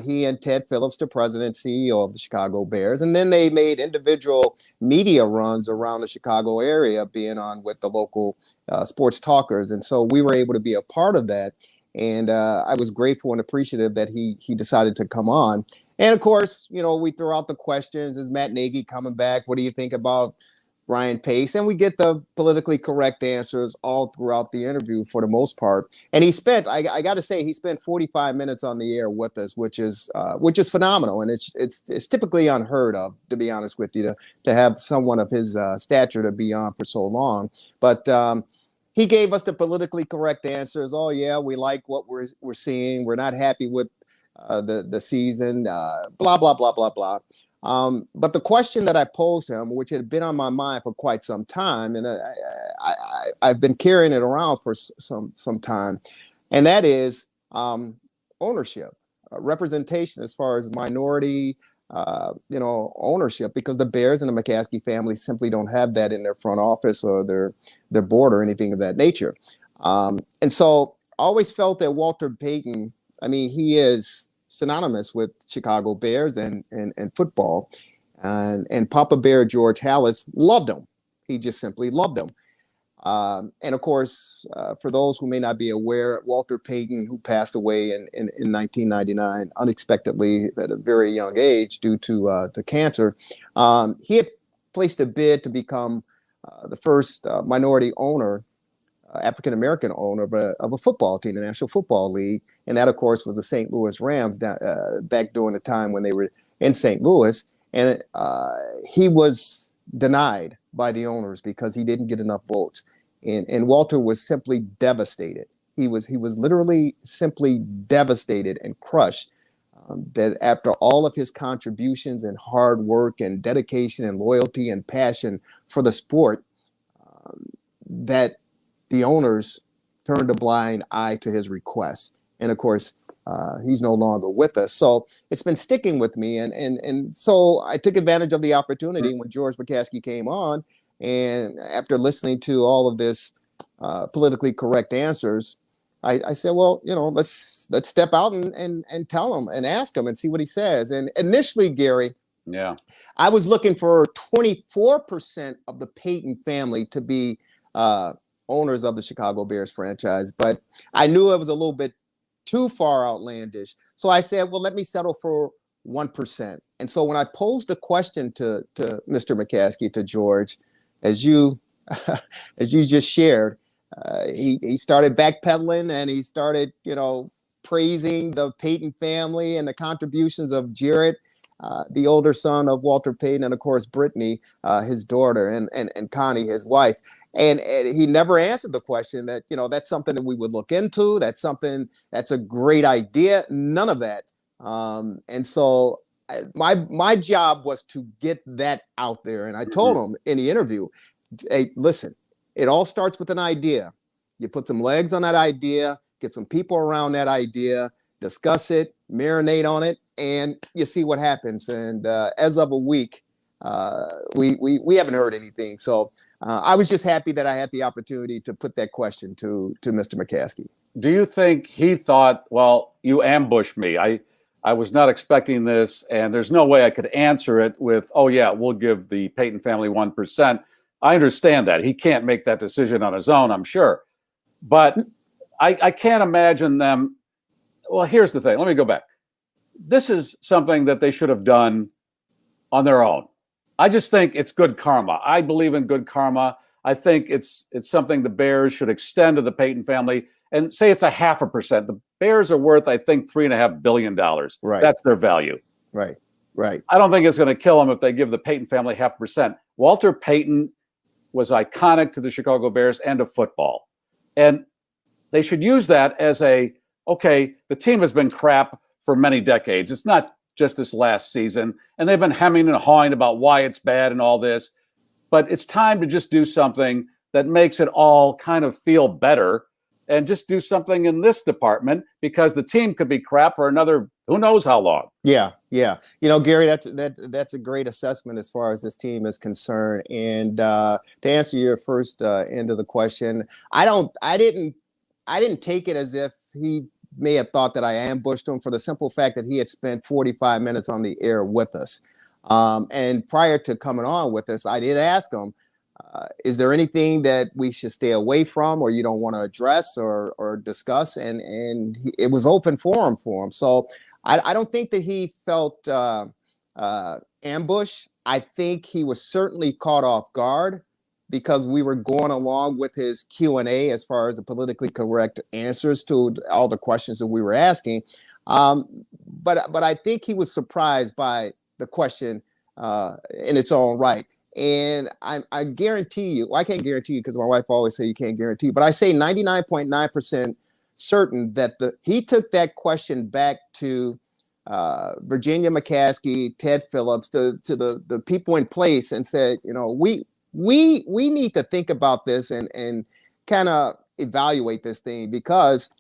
Speaker 1: He and Ted Phillips, the president and CEO of the Chicago Bears. And then they made individual media runs around the Chicago area, being on with the local sports talkers. And so we were able to be a part of that. And I was grateful and appreciative that he decided to come on. And of course, we throw out the questions. Is Matt Nagy coming back? What do you think about Ryan Pace? And we get the politically correct answers all throughout the interview for the most part. And he spent, I got to say, he spent 45 minutes on the air with us, which is phenomenal. And it's typically unheard of, to be honest with you, to have someone of his stature to be on for so long. But he gave us the politically correct answers. Oh yeah, we like what we're seeing. We're not happy with the season. Blah blah blah blah blah. But the question that I posed him, which had been on my mind for quite some time, and I've been carrying it around for some time, and that is ownership, representation as far as minority, ownership, because the Bears and the McCaskey family simply don't have that in their front office or their board or anything of that nature. And so I always felt that Walter Payton, he is synonymous with Chicago Bears and football. And Papa Bear George Halas loved him. He just simply loved him. And of course, for those who may not be aware, Walter Payton, who passed away in 1999 unexpectedly at a very young age due to cancer, he had placed a bid to become the first minority owner, African-American owner of a football team, the National Football League. And that, of course, was the St. Louis Rams back during the time when they were in St. Louis. And he was denied by the owners because he didn't get enough votes. And Walter was simply devastated. He was literally simply devastated and crushed that after all of his contributions and hard work and dedication and loyalty and passion for the sport, that the owners turned a blind eye to his requests. And of course, he's no longer with us. So it's been sticking with me. And so I took advantage of the opportunity when George McCaskey came on. And after listening to all of this politically correct answers, I said, well, let's step out and tell him and ask him and see what he says. And initially, Gary, I was looking for 24% of the Payton family to be owners of the Chicago Bears franchise, but I knew it was a little bit too far outlandish. So I said, well, let me settle for 1%. And so when I posed the question to Mr. McCaskey, to George, as you just shared, he started backpedaling and he started, praising the Payton family and the contributions of Jarrett, the older son of Walter Payton, and of course Brittany, his daughter, and Connie, his wife. And he never answered the question that, that's something that we would look into. That's a great idea. None of that. And so my job was to get that out there. And I told him in the interview, hey, listen, it all starts with an idea. You put some legs on that idea, get some people around that idea, discuss it, marinate on it, and you see what happens. And as of a week, we haven't heard anything. So I was just happy that I had the opportunity to put that question to Mr. McCaskey.
Speaker 8: Do you think he thought, well, you ambushed me. I was not expecting this, and there's no way I could answer it with, oh, yeah, we'll give the Payton family 1%. I understand that. He can't make that decision on his own, I'm sure. But I can't imagine them. Well, here's the thing. Let me go back. This is something that they should have done on their own. I just think it's good karma. I believe in good karma. I think it's something the Bears should extend to the Payton family and say it's a 0.5%. The Bears are worth, I think, $3.5 billion.
Speaker 1: Right.
Speaker 8: That's their value.
Speaker 1: Right. Right.
Speaker 8: I don't think it's going to kill them if they give the Payton family 0.5%. Walter Payton was iconic to the Chicago Bears and to football. And they should use that as okay, the team has been crap for many decades. It's not just this last season. And they've been hemming and hawing about why it's bad and all this. But it's time to just do something that makes it all kind of feel better, and just do something in this department, because the team could be crap for another who knows how long.
Speaker 1: Yeah. Gary, that's a great assessment as far as this team is concerned. And to answer your first end of the question, I didn't take it as if he may have thought that I ambushed him, for the simple fact that he had spent 45 minutes on the air with us. And prior to coming on with us, I did ask him, is there anything that we should stay away from, or you don't want to address or discuss? And it was open forum for him. So I don't think that he felt ambush. I think he was certainly caught off guard, because we were going along with his Q&A as far as the politically correct answers to all the questions that we were asking. But I think he was surprised by the question in its own right. And I guarantee you, well, I can't guarantee you because my wife always say you can't guarantee, but I say 99.9% certain that he took that question back to Virginia McCaskey, Ted Phillips, to the people in place, and said, we need to think about this and kind of evaluate this thing, because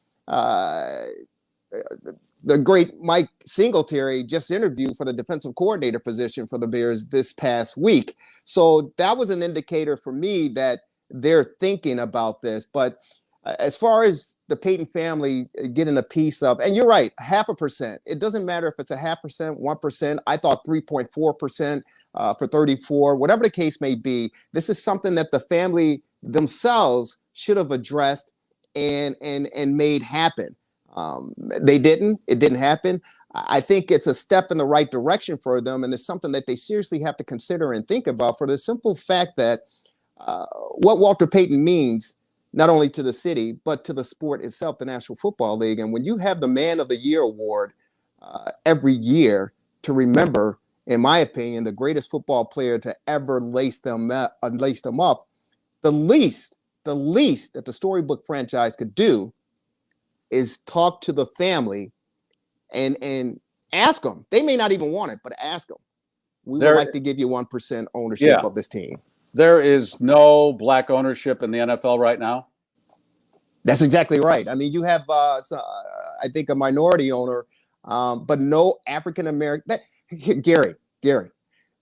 Speaker 1: the great Mike Singletary just interviewed for the defensive coordinator position for the Bears this past week. So that was an indicator for me that they're thinking about this. But as far as the Payton family getting a piece of, and you're right, 0.5%. It doesn't matter if it's 0.5%, 1%. I thought 3.4% for 34, whatever the case may be. This is something that the family themselves should have addressed and made happen. They didn't. It didn't happen. I think it's a step in the right direction for them, and it's something that they seriously have to consider and think about, for the simple fact that what Walter Payton means, not only to the city, but to the sport itself, the National Football League. And when you have the Man of the Year award every year to remember, in my opinion, the greatest football player to ever lace them up, the least that the Storybook franchise could do is talk to the family and ask them. They may not even want it, but ask them. We would like to give you 1% ownership of this team.
Speaker 8: There is no black ownership in the NFL right now.
Speaker 1: That's exactly right. I mean, you have, I think, a minority owner, but no African American. Gary,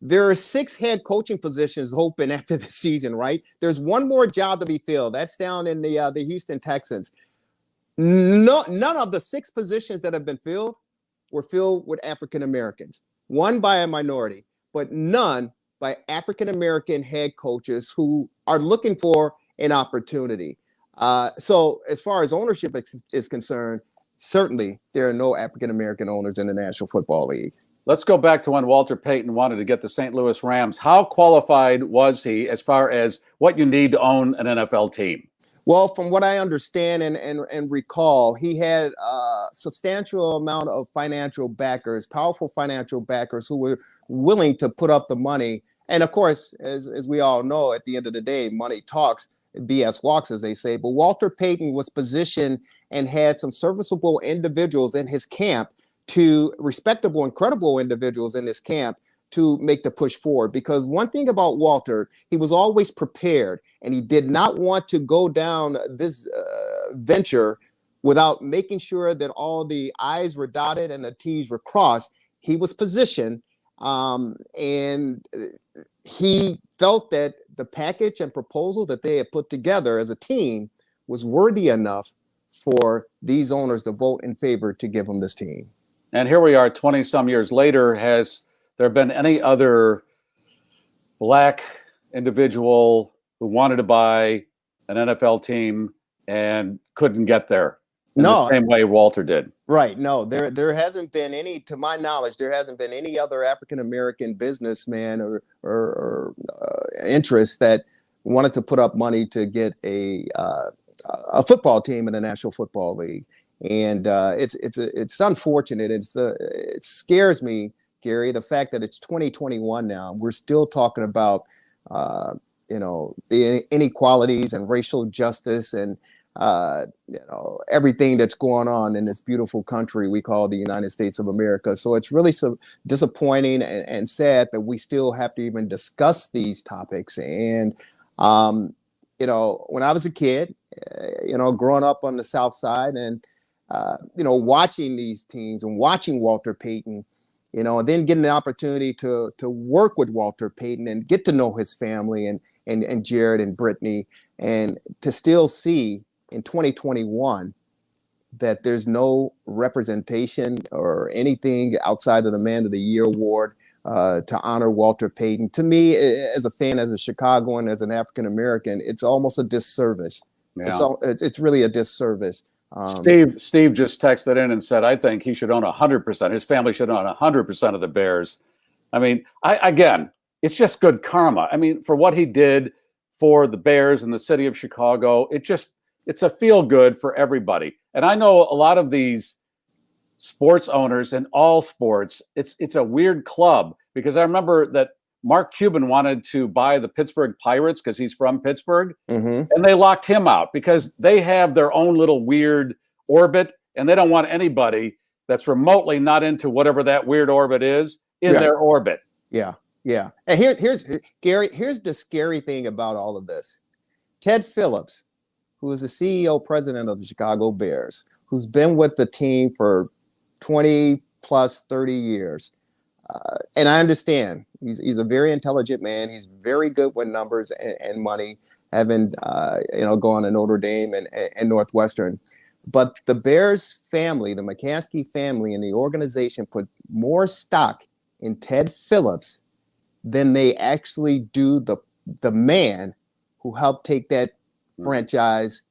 Speaker 1: there are 6 head coaching positions open after the season, right? There's one more job to be filled. That's down in the Houston Texans. None of the 6 positions that have been filled were filled with African Americans. One by a minority, but none by African American head coaches who are looking for an opportunity. So as far as ownership is concerned, certainly there are no African American owners in the National Football League.
Speaker 8: Let's go back to when Walter Payton wanted to get the St. Louis Rams. How qualified was he as far as what you need to own an NFL team?
Speaker 1: Well, from what I understand and recall, he had a substantial amount of financial backers, powerful financial backers who were willing to put up the money. And of course, as we all know, at the end of the day, money talks, BS walks, as they say. But Walter Payton was positioned and had some serviceable individuals in his camp, to respectable and credible individuals in his camp, to make the push forward. Because one thing about Walter, he was always prepared, and he did not want to go down this venture without making sure that all the I's were dotted and the T's were crossed. He was positioned, and he felt that the package and proposal that they had put together as a team was worthy enough for these owners to vote in favor to give him this team.
Speaker 8: And here we are 20 some years later. Has there been any other black individual who wanted to buy an NFL team and couldn't get there in the same way Walter did?
Speaker 1: Right. No, there hasn't been any, to my knowledge, there hasn't been any other African-American businessman or interest that wanted to put up money to get a football team in the National Football League. And it's unfortunate. It scares me, Gary, the fact that it's 2021 now. We're still talking about the inequalities and racial justice and everything that's going on in this beautiful country we call the United States of America. So it's really so disappointing and sad that we still have to even discuss these topics. And when I was a kid, growing up on the South Side and watching these teams and watching Walter Payton, and then getting the opportunity to work with Walter Payton and get to know his family and Jared and Brittany, and to still see in 2021 that there's no representation or anything outside of the Man of the Year award to honor Walter Payton. To me, as a fan, as a Chicagoan, as an African American, it's almost a disservice. Yeah. It's really a disservice.
Speaker 8: Steve just texted in and said, I think he should own 100%. His family should own 100% of the Bears. I mean, again, it's just good karma. I mean, for what he did for the Bears and the city of Chicago, it's a feel good for everybody. And I know a lot of these sports owners in all sports, it's a weird club, because I remember that Mark Cuban wanted to buy the Pittsburgh Pirates because he's from Pittsburgh, and they locked him out because they have their own little weird orbit, and they don't want anybody that's remotely not into whatever that weird orbit is in their orbit.
Speaker 1: Yeah. And here's Gary. Here's the scary thing about all of this. Ted Phillips, who is the CEO president of the Chicago Bears, who's been with the team for 20 plus 30 years. And I understand he's a very intelligent man. He's very good with numbers and money, having gone to Notre Dame and Northwestern. But the Bears family, the McCaskey family, and the organization put more stock in Ted Phillips than they actually do the man who helped take that franchise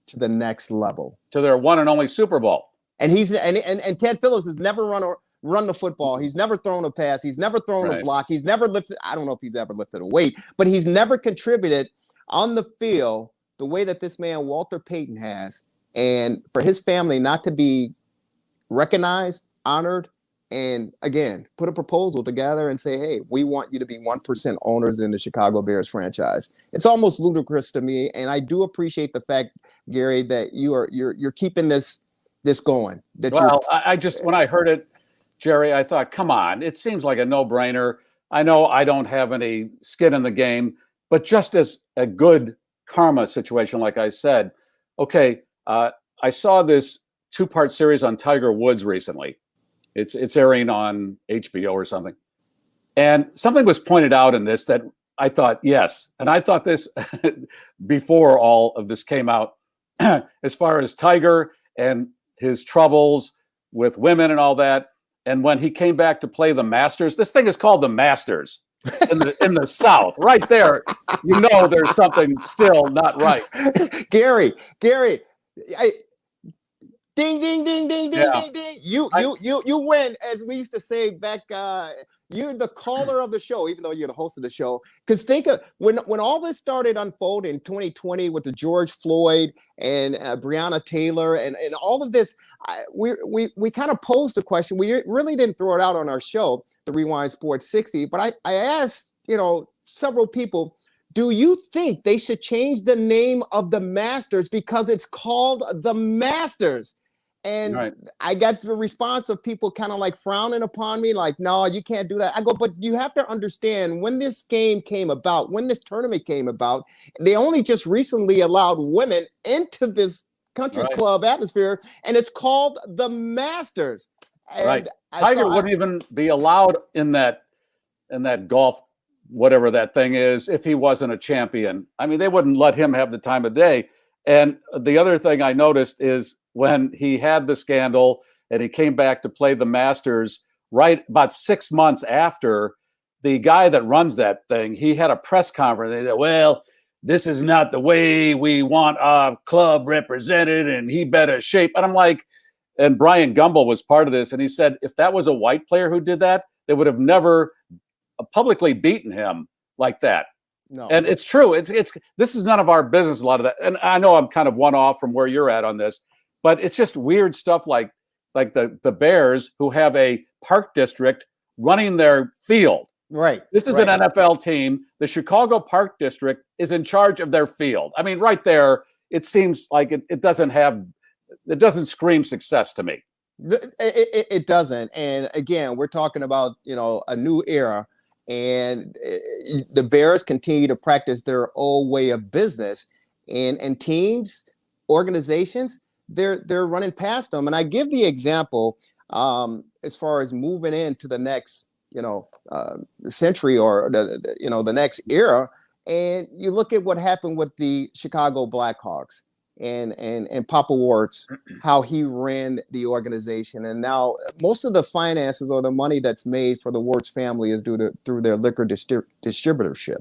Speaker 1: to the next level,
Speaker 8: to their one and only Super Bowl.
Speaker 1: And Ted Phillips has never run the football. He's never thrown a pass. He's never thrown a block. He's never lifted. I don't know if he's ever lifted a weight, but he's never contributed on the field the way that this man, Walter Payton, has. And for his family not to be recognized, honored, and again, put a proposal together and say, hey, we want you to be 1% owners in the Chicago Bears franchise. It's almost ludicrous to me. And I do appreciate the fact, Gary, that you're keeping this going.
Speaker 8: I just, when I heard it, Jerry, I thought, come on, it seems like a no-brainer. I know I don't have any skin in the game, but just as a good karma situation, like I said, okay, I saw this 2-part series on Tiger Woods recently. It's airing on HBO or something. And something was pointed out in this that I thought, yes. And I thought this before all of this came out, as far as Tiger and his troubles with women and all that. And when he came back to play the Masters, this thing is called the Masters in the South. Right there, there's something still not right.
Speaker 1: Gary, ding, ding, ding, ding, ding, ding, ding. You win, as we used to say back. You're the caller of the show, even though you're the host of the show. Because think of when all this started unfolding in 2020 with the George Floyd and Breonna Taylor and all of this. We kind of posed the question. We really didn't throw it out on our show, the Rewind Sports 60. But I asked, several people, do you think they should change the name of the Masters because it's called the Masters? And I got the response of people kind of like frowning upon me, like, no, you can't do that. I go, but you have to understand, when this game came about, when this tournament came about, they only just recently allowed women into this country club atmosphere, and it's called the Masters. And
Speaker 8: Tiger wouldn't even be allowed in that golf, whatever that thing is, if he wasn't a champion. I mean, they wouldn't let him have the time of day. And the other thing I noticed is when he had the scandal and he came back to play the Masters, right about 6 months after, the guy that runs that thing, he had a press conference. They said, well, this is not the way we want our club represented, and he better shape. And I'm like, and Brian Gumbel was part of this, and he said, if that was a white player who did that, they would have never publicly beaten him like that. No. And it's true. It's this is none of our business, a lot of that. And I know I'm kind of one off from where you're at on this, but it's just weird stuff like the Bears, who have a park district running their field.
Speaker 1: Right.
Speaker 8: This is
Speaker 1: right.
Speaker 8: an NFL team. The Chicago Park District is in charge of their field. I mean, right there, it seems like it doesn't scream success to me.
Speaker 1: It doesn't. And again, we're talking about, a new era, and the Bears continue to practice their old way of business, and teams, organizations, they're running past them. And I give the example as far as moving into the next, century, or the next era. And you look at what happened with the Chicago Blackhawks and Papa Warts, how he ran the organization. And now most of the finances or the money that's made for the Warts family is through their liquor distributorship.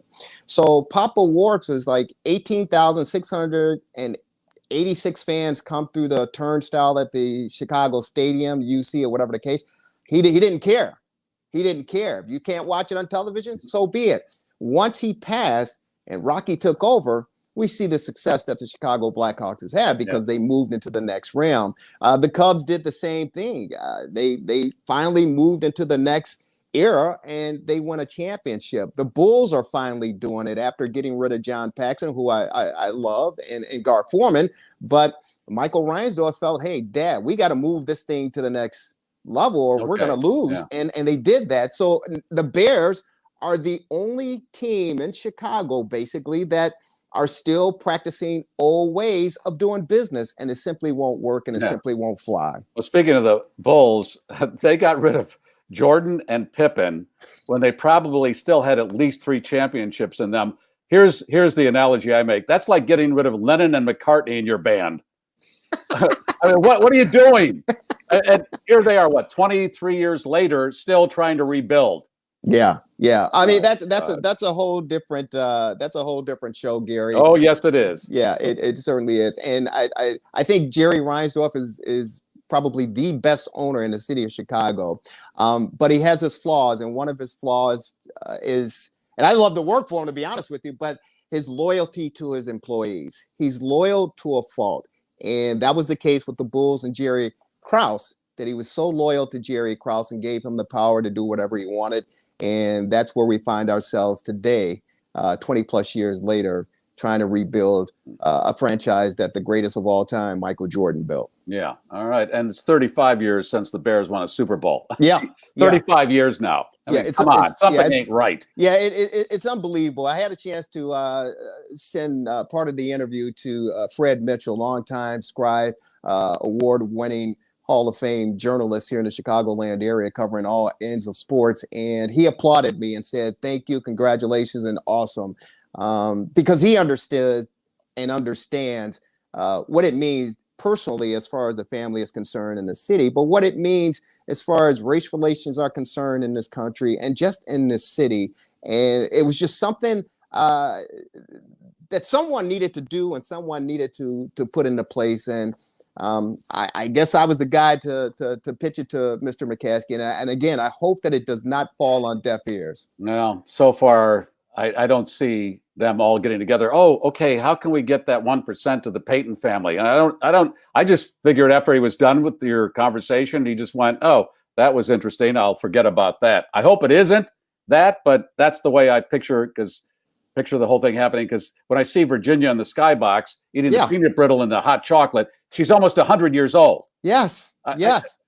Speaker 1: So Papa Warts was like 18,686 fans come through the turnstile at the Chicago Stadium, UC, or whatever the case. He didn't care. He didn't care. If you can't watch it on television, so be it. Once he passed and Rocky took over, we see the success that the Chicago Blackhawks has had because they moved into the next realm. The Cubs did the same thing. They finally moved into the next era, and they won a championship. The Bulls are finally doing it after getting rid of John Paxson, who I love, and Gar Forman. But Michael Reinsdorf felt, hey, Dad, we got to move this thing to the next level, or we're going to lose. And they did that. So the Bears are the only team in Chicago, basically, that are still practicing old ways of doing business, and it simply won't work, and it simply won't fly.
Speaker 8: Well, speaking of the Bulls, they got rid of Jordan and Pippen when they probably still had at least 3 championships in them. Here's the analogy I make. That's like getting rid of Lennon and McCartney in your band. I mean, what are you doing? And here they are, 23 years later, still trying to rebuild.
Speaker 1: Yeah. I mean, that's a whole different show, Gary.
Speaker 8: Oh, yes, it is.
Speaker 1: Yeah, it certainly is. And I think Jerry Reinsdorf is probably the best owner in the city of Chicago. But he has his flaws, and one of his flaws is, and I love to work for him, to be honest with you, but his loyalty to his employees. He's loyal to a fault. And that was the case with the Bulls and Jerry Krause, that he was so loyal to Jerry Krause and gave him the power to do whatever he wanted. And that's where we find ourselves today, 20 plus years later, trying to rebuild a franchise that the greatest of all time, Michael Jordan, built.
Speaker 8: Yeah. All right. And it's 35 years since the Bears won a Super Bowl.
Speaker 1: Yeah.
Speaker 8: 35 years now. I mean, come on, something ain't right.
Speaker 1: Yeah, it's unbelievable. I had a chance to send part of the interview to Fred Mitchell, longtime scribe, award-winning Hall of Fame journalist here in the Chicagoland area, covering all ends of sports. And he applauded me and said, thank you, congratulations, and awesome. Because he understood and understands what it means personally as far as the family is concerned in the city, but what it means as far as race relations are concerned in this country and just in this city. And it was just something that someone needed to do and someone needed to put into place. And I guess I was the guy to pitch it to Mr. McCaskey. And again, I hope that it does not fall on deaf ears.
Speaker 8: No, so far, I don't see them all getting together. Oh, okay. How can we get that 1% to the Payton family? And I just figured after he was done with your conversation, he just went, oh, that was interesting. I'll forget about that. I hope it isn't that, but that's the way I picture the whole thing happening. Because when I see Virginia in the skybox eating the peanut brittle and the hot chocolate, she's almost 100 years old.
Speaker 1: Yes. Yes.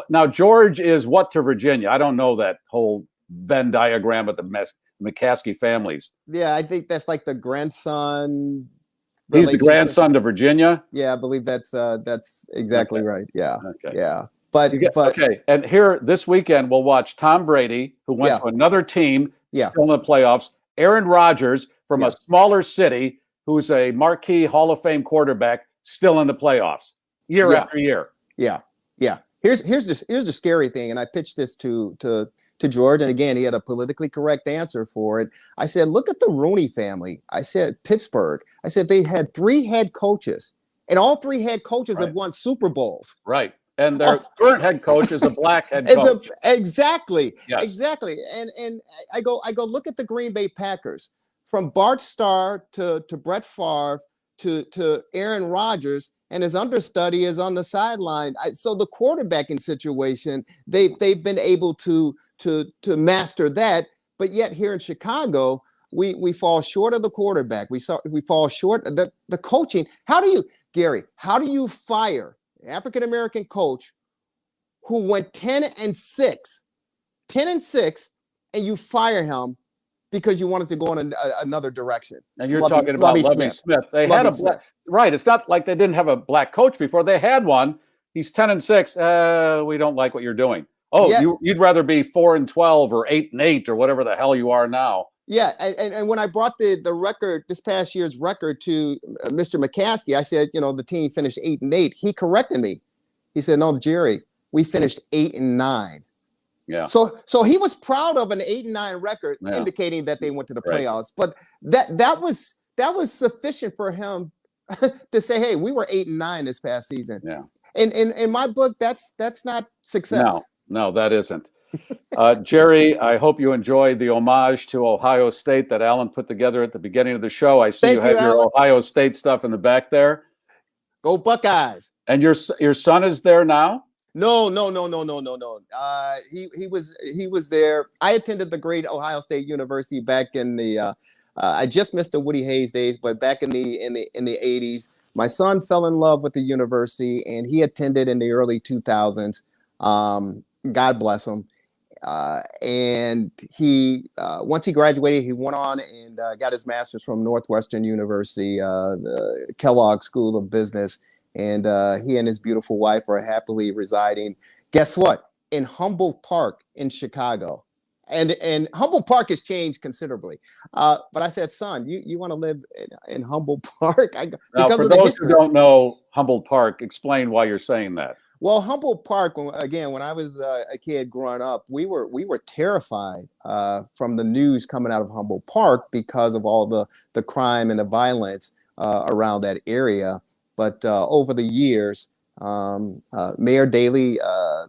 Speaker 8: Now George is what to Virginia? I don't know that whole Venn diagram of the McCaskey families.
Speaker 1: Yeah, I think that's like the grandson.
Speaker 8: He's the grandson to Virginia.
Speaker 1: Yeah, I believe that's exactly right. Yeah.
Speaker 8: Okay.
Speaker 1: Yeah.
Speaker 8: But okay. And here this weekend we'll watch Tom Brady, who went to another team, still in the playoffs. Aaron Rodgers from a smaller city, who's a marquee Hall of Fame quarterback, still in the playoffs year after year.
Speaker 1: Yeah. Here's the scary thing, and I pitched this to George, and again, he had a politically correct answer for it. I said, look at the Rooney family. I said, Pittsburgh. I said, they had 3 head coaches, and all 3 head coaches have won Super Bowls.
Speaker 8: Right. And their current head coach is a black head coach.
Speaker 1: Exactly.
Speaker 8: Yes.
Speaker 1: Exactly. And I go, look at the Green Bay Packers, from Bart Starr to Brett Favre to Aaron Rodgers, and his understudy is on the sideline. So the quarterbacking situation, they've been able to master that, but yet here in Chicago, we fall short of the quarterback. We fall short of the coaching. Gary, how do you fire an African American coach who went 10-6, and you fire him because you wanted to go in another direction?
Speaker 8: And you're talking about Lovie Smith. They had right. It's not like they didn't have a black coach before. They had one. He's 10-6. We don't like what you're doing. Oh, yeah. You'd rather be 4-12 or 8-8 or whatever the hell you are now.
Speaker 1: Yeah, and when I brought the record, this past year's record, to Mr. McCaskey, I said, the team finished 8-8. He corrected me. He said, "No, Jerry, we finished 8-9."
Speaker 8: Yeah.
Speaker 1: So he was proud of an 8-9 record, indicating that they went to the playoffs. But that was sufficient for him to say, "Hey, we were 8-9 this past season."
Speaker 8: Yeah.
Speaker 1: And in my book, that's not success.
Speaker 8: No, that isn't. Jerry, I hope you enjoyed the homage to Ohio State that Alan put together at the beginning of the show. I see you have your Ohio State stuff in the back there.
Speaker 1: Go Buckeyes!
Speaker 8: And your son is there now?
Speaker 1: No. He was there. I attended the great Ohio State University back in the. I just missed the Woody Hayes days, but back in the 80s, my son fell in love with the university, and he attended in the early 2000s. God bless him. And he, once he graduated, he went on and got his master's from Northwestern University, the Kellogg School of Business. And he and his beautiful wife are happily residing. Guess what? In Humboldt Park in Chicago. And Humboldt Park has changed considerably. But I said, son, you want to live in Humboldt Park?
Speaker 8: Now, for those who don't know Humboldt Park, explain why you're saying that.
Speaker 1: Well, Humboldt Park, again, when I was a kid growing up, we were terrified from the news coming out of Humboldt Park because of all the crime and the violence around that area. But over the years, Mayor Daley,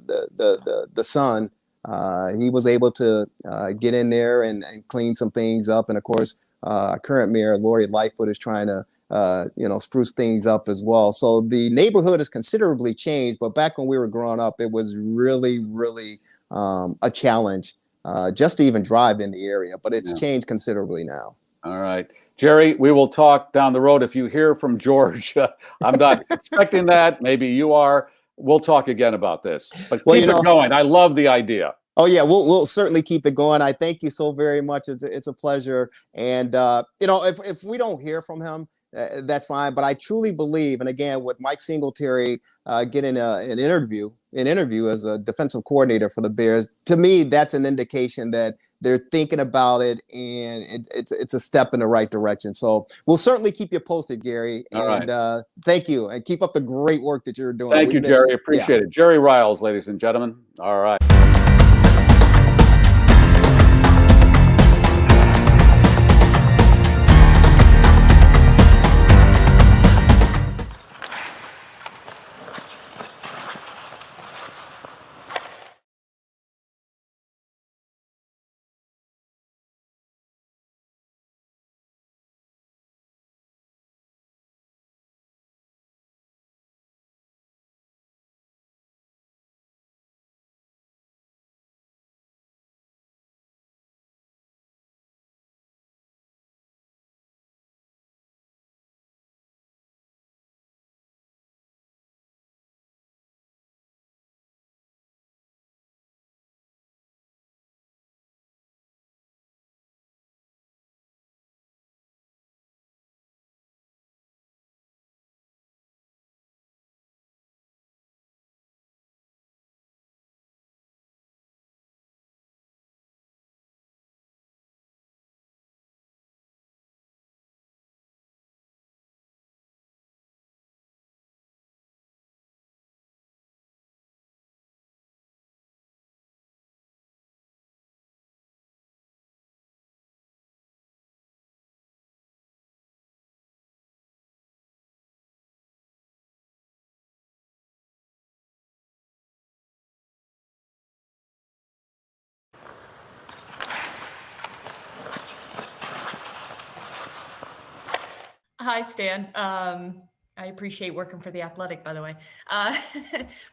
Speaker 1: the son, he was able to get in there and clean some things up. And of course, current mayor Lori Lightfoot is trying to spruce things up as well. So the neighborhood has considerably changed, but back when we were growing up, it was really, really a challenge just to even drive in the area, but it's changed considerably now.
Speaker 8: All right. Jerry, we will talk down the road. If you hear from George, I'm not expecting that. Maybe you are. We'll talk again about this, but keep it going. I love the idea.
Speaker 1: Oh yeah, we'll certainly keep it going. I thank you so very much. It's a pleasure. And if we don't hear from him, that's fine. But I truly believe, and again, with Mike Singletary getting an interview as a defensive coordinator for the Bears, to me, that's an indication that they're thinking about it, and it's a step in the right direction. So we'll certainly keep you posted, Gary. And thank you, and keep up the great work that you're doing.
Speaker 8: Thank you, Jerry. Appreciate it. Jerry Riles, ladies and gentlemen. All right.
Speaker 9: Hi, Stan. I appreciate working for the Athletic, by the way.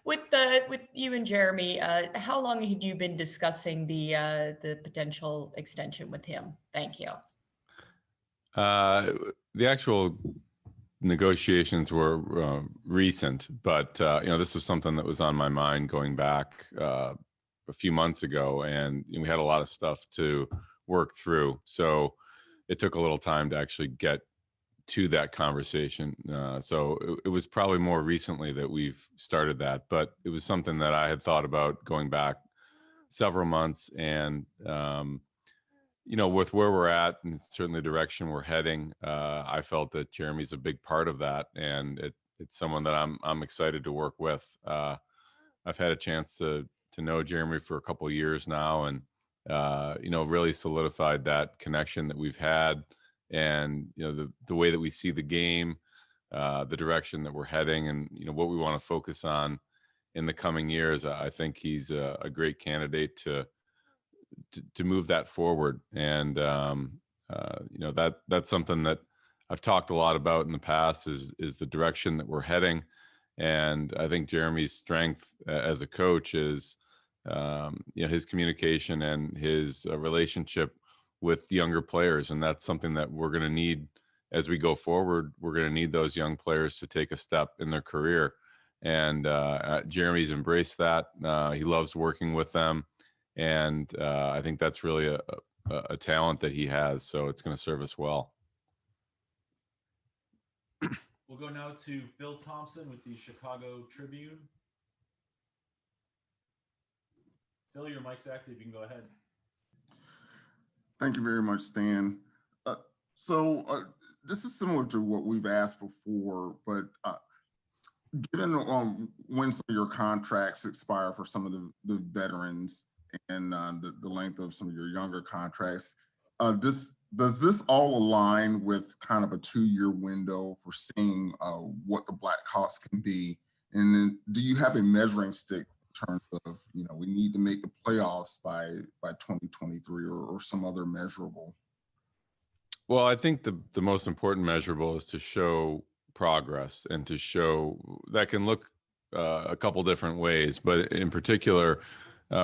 Speaker 9: With you and Jeremy, how long had you been discussing the potential extension with him? Thank you.
Speaker 10: The actual negotiations were recent, but this was something that was on my mind going back a few months ago, and we had a lot of stuff to work through. So it took a little time to actually get to that conversation. So it was probably more recently that we've started that, but it was something that I had thought about going back several months. And, with where we're at and certainly the direction we're heading, I felt that Jeremy's a big part of that. And it's someone that I'm excited to work with. I've had a chance to know Jeremy for a couple of years now, and, really solidified that connection that we've had. And the way that we see the game, the direction that we're heading, and what we want to focus on in the coming years, I think he's a great candidate to move that forward. And that's something that I've talked a lot about in the past is the direction that we're heading. And I think Jeremy's strength as a coach is his communication and his relationship with younger players. And that's something that we're going to need as we go forward. We're going to need those young players to take a step in their career. And Jeremy's embraced that. He loves working with them. And I think that's really a talent that he has. So it's going to serve us well.
Speaker 11: We'll go now to Phil Thompson with the Chicago Tribune. Phil, your mic's active. You can go ahead.
Speaker 12: Thank you very much, Stan. So this is similar to what we've asked before, but given when some of your contracts expire for some of the veterans and the length of some of your younger contracts, does this all align with kind of a 2-year window for seeing what the Blackhawks can be? And then do you have a measuring stick in terms of, we need to make the playoffs by 2023 or some other measurable?
Speaker 10: Well, I think the most important measurable is to show progress, and to show that can look a couple different ways. But in particular,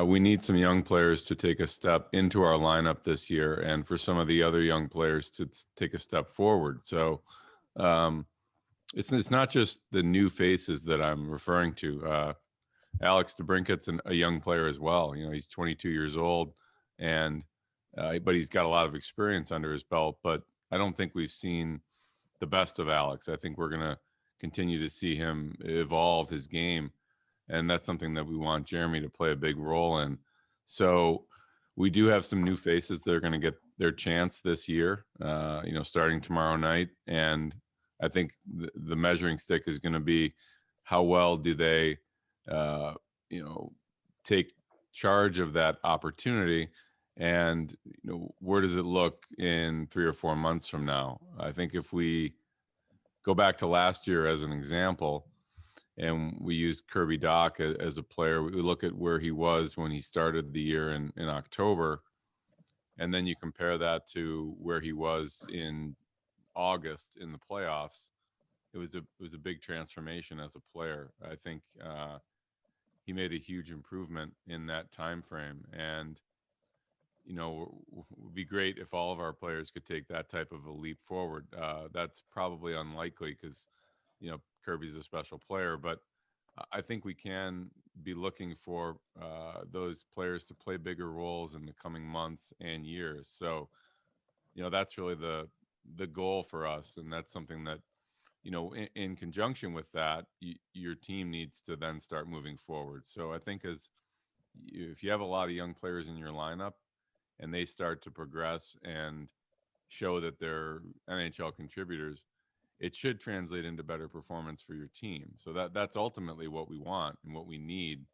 Speaker 10: we need some young players to take a step into our lineup this year, and for some of the other young players to take a step forward. So it's not just the new faces that I'm referring to. Alex DeBrincat's a young player as well. He's 22 years old, and but he's got a lot of experience under his belt. But I don't think we've seen the best of Alex. I think we're going to continue to see him evolve his game, and that's something that we want Jeremy to play a big role in. So we do have some new faces that are going to get their chance this year, starting tomorrow night. And I think the measuring stick is going to be how well do they take charge of that opportunity, and where does it look in 3 or 4 months from now? I think if we go back to last year as an example, and we use Kirby Doc as a player, we look at where he was when he started the year in October, and then you compare that to where he was in August in the playoffs. It was a big transformation as a player. I think he made a huge improvement in that time frame, and it would be great if all of our players could take that type of a leap forward. That's probably unlikely because Kirby's a special player, but I think we can be looking for those players to play bigger roles in the coming months and years. So that's really the goal for us, and that's something that in conjunction with that, your team needs to then start moving forward. So I think if you have a lot of young players in your lineup and they start to progress and show that they're NHL contributors, it should translate into better performance for your team. So that's ultimately what we want and what we need.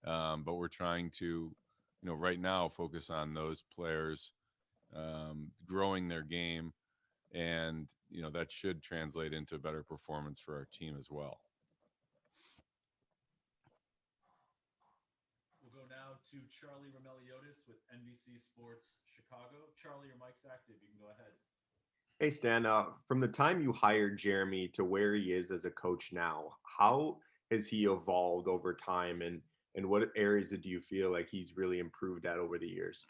Speaker 10: But we're trying to, right now focus on those players growing their game, and that should translate into better performance for our team as well.
Speaker 11: We'll go now to Charlie Roumeliotis with NBC Sports Chicago. Charlie, your mic's active. You can go ahead.
Speaker 13: Hey Stan, from the time you hired Jeremy to where he is as a coach now, how has he evolved over time, and what areas do you feel like he's really improved at over the years?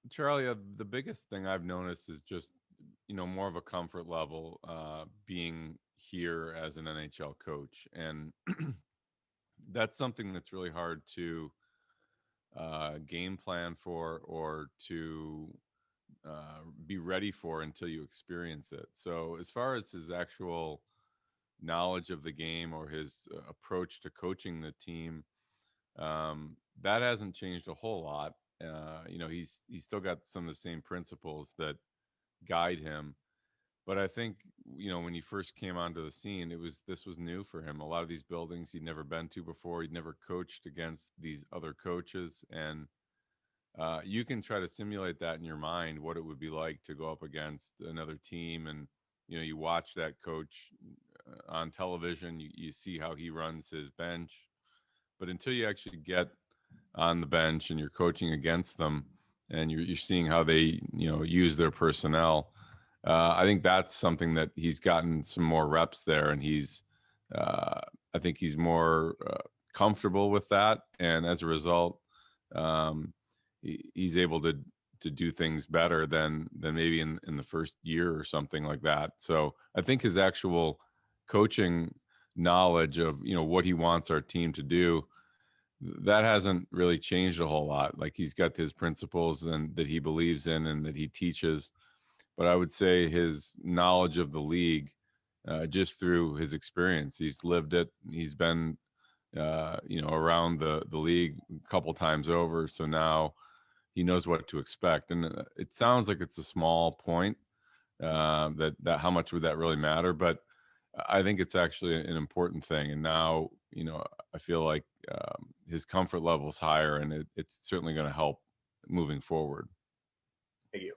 Speaker 10: Charlie, the biggest thing I've noticed is just, more of a comfort level being here as an NHL coach. And that's something that's really hard to game plan for or to be ready for until you experience it. So as far as his actual knowledge of the game or his approach to coaching the team, that hasn't changed a whole lot. He's still got some of the same principles that guide him. But I think, when he first came onto the scene, this was new for him. A lot of these buildings he'd never been to before. He'd never coached against these other coaches, and you can try to simulate that in your mind, what it would be like to go up against another team. And, you watch that coach on television, you see how he runs his bench. But until you actually get on the bench and you're coaching against them and you're seeing how they, use their personnel, I think that's something that he's gotten some more reps there. And I think he's more comfortable with that. And as a result, he's able to do things better than maybe in the first year or something like that. So I think his actual coaching knowledge of what he wants our team to do, that hasn't really changed a whole lot. Like, he's got his principles and that he believes in and that he teaches, but I would say his knowledge of the league, just through his experience, he's lived it. He's been around the league a couple times over, so now he knows what to expect. And it sounds like it's a small point, that how much would that really matter? But I think it's actually an important thing. And now, I feel like his comfort level is higher, and it's certainly going to help moving forward.
Speaker 13: Thank you.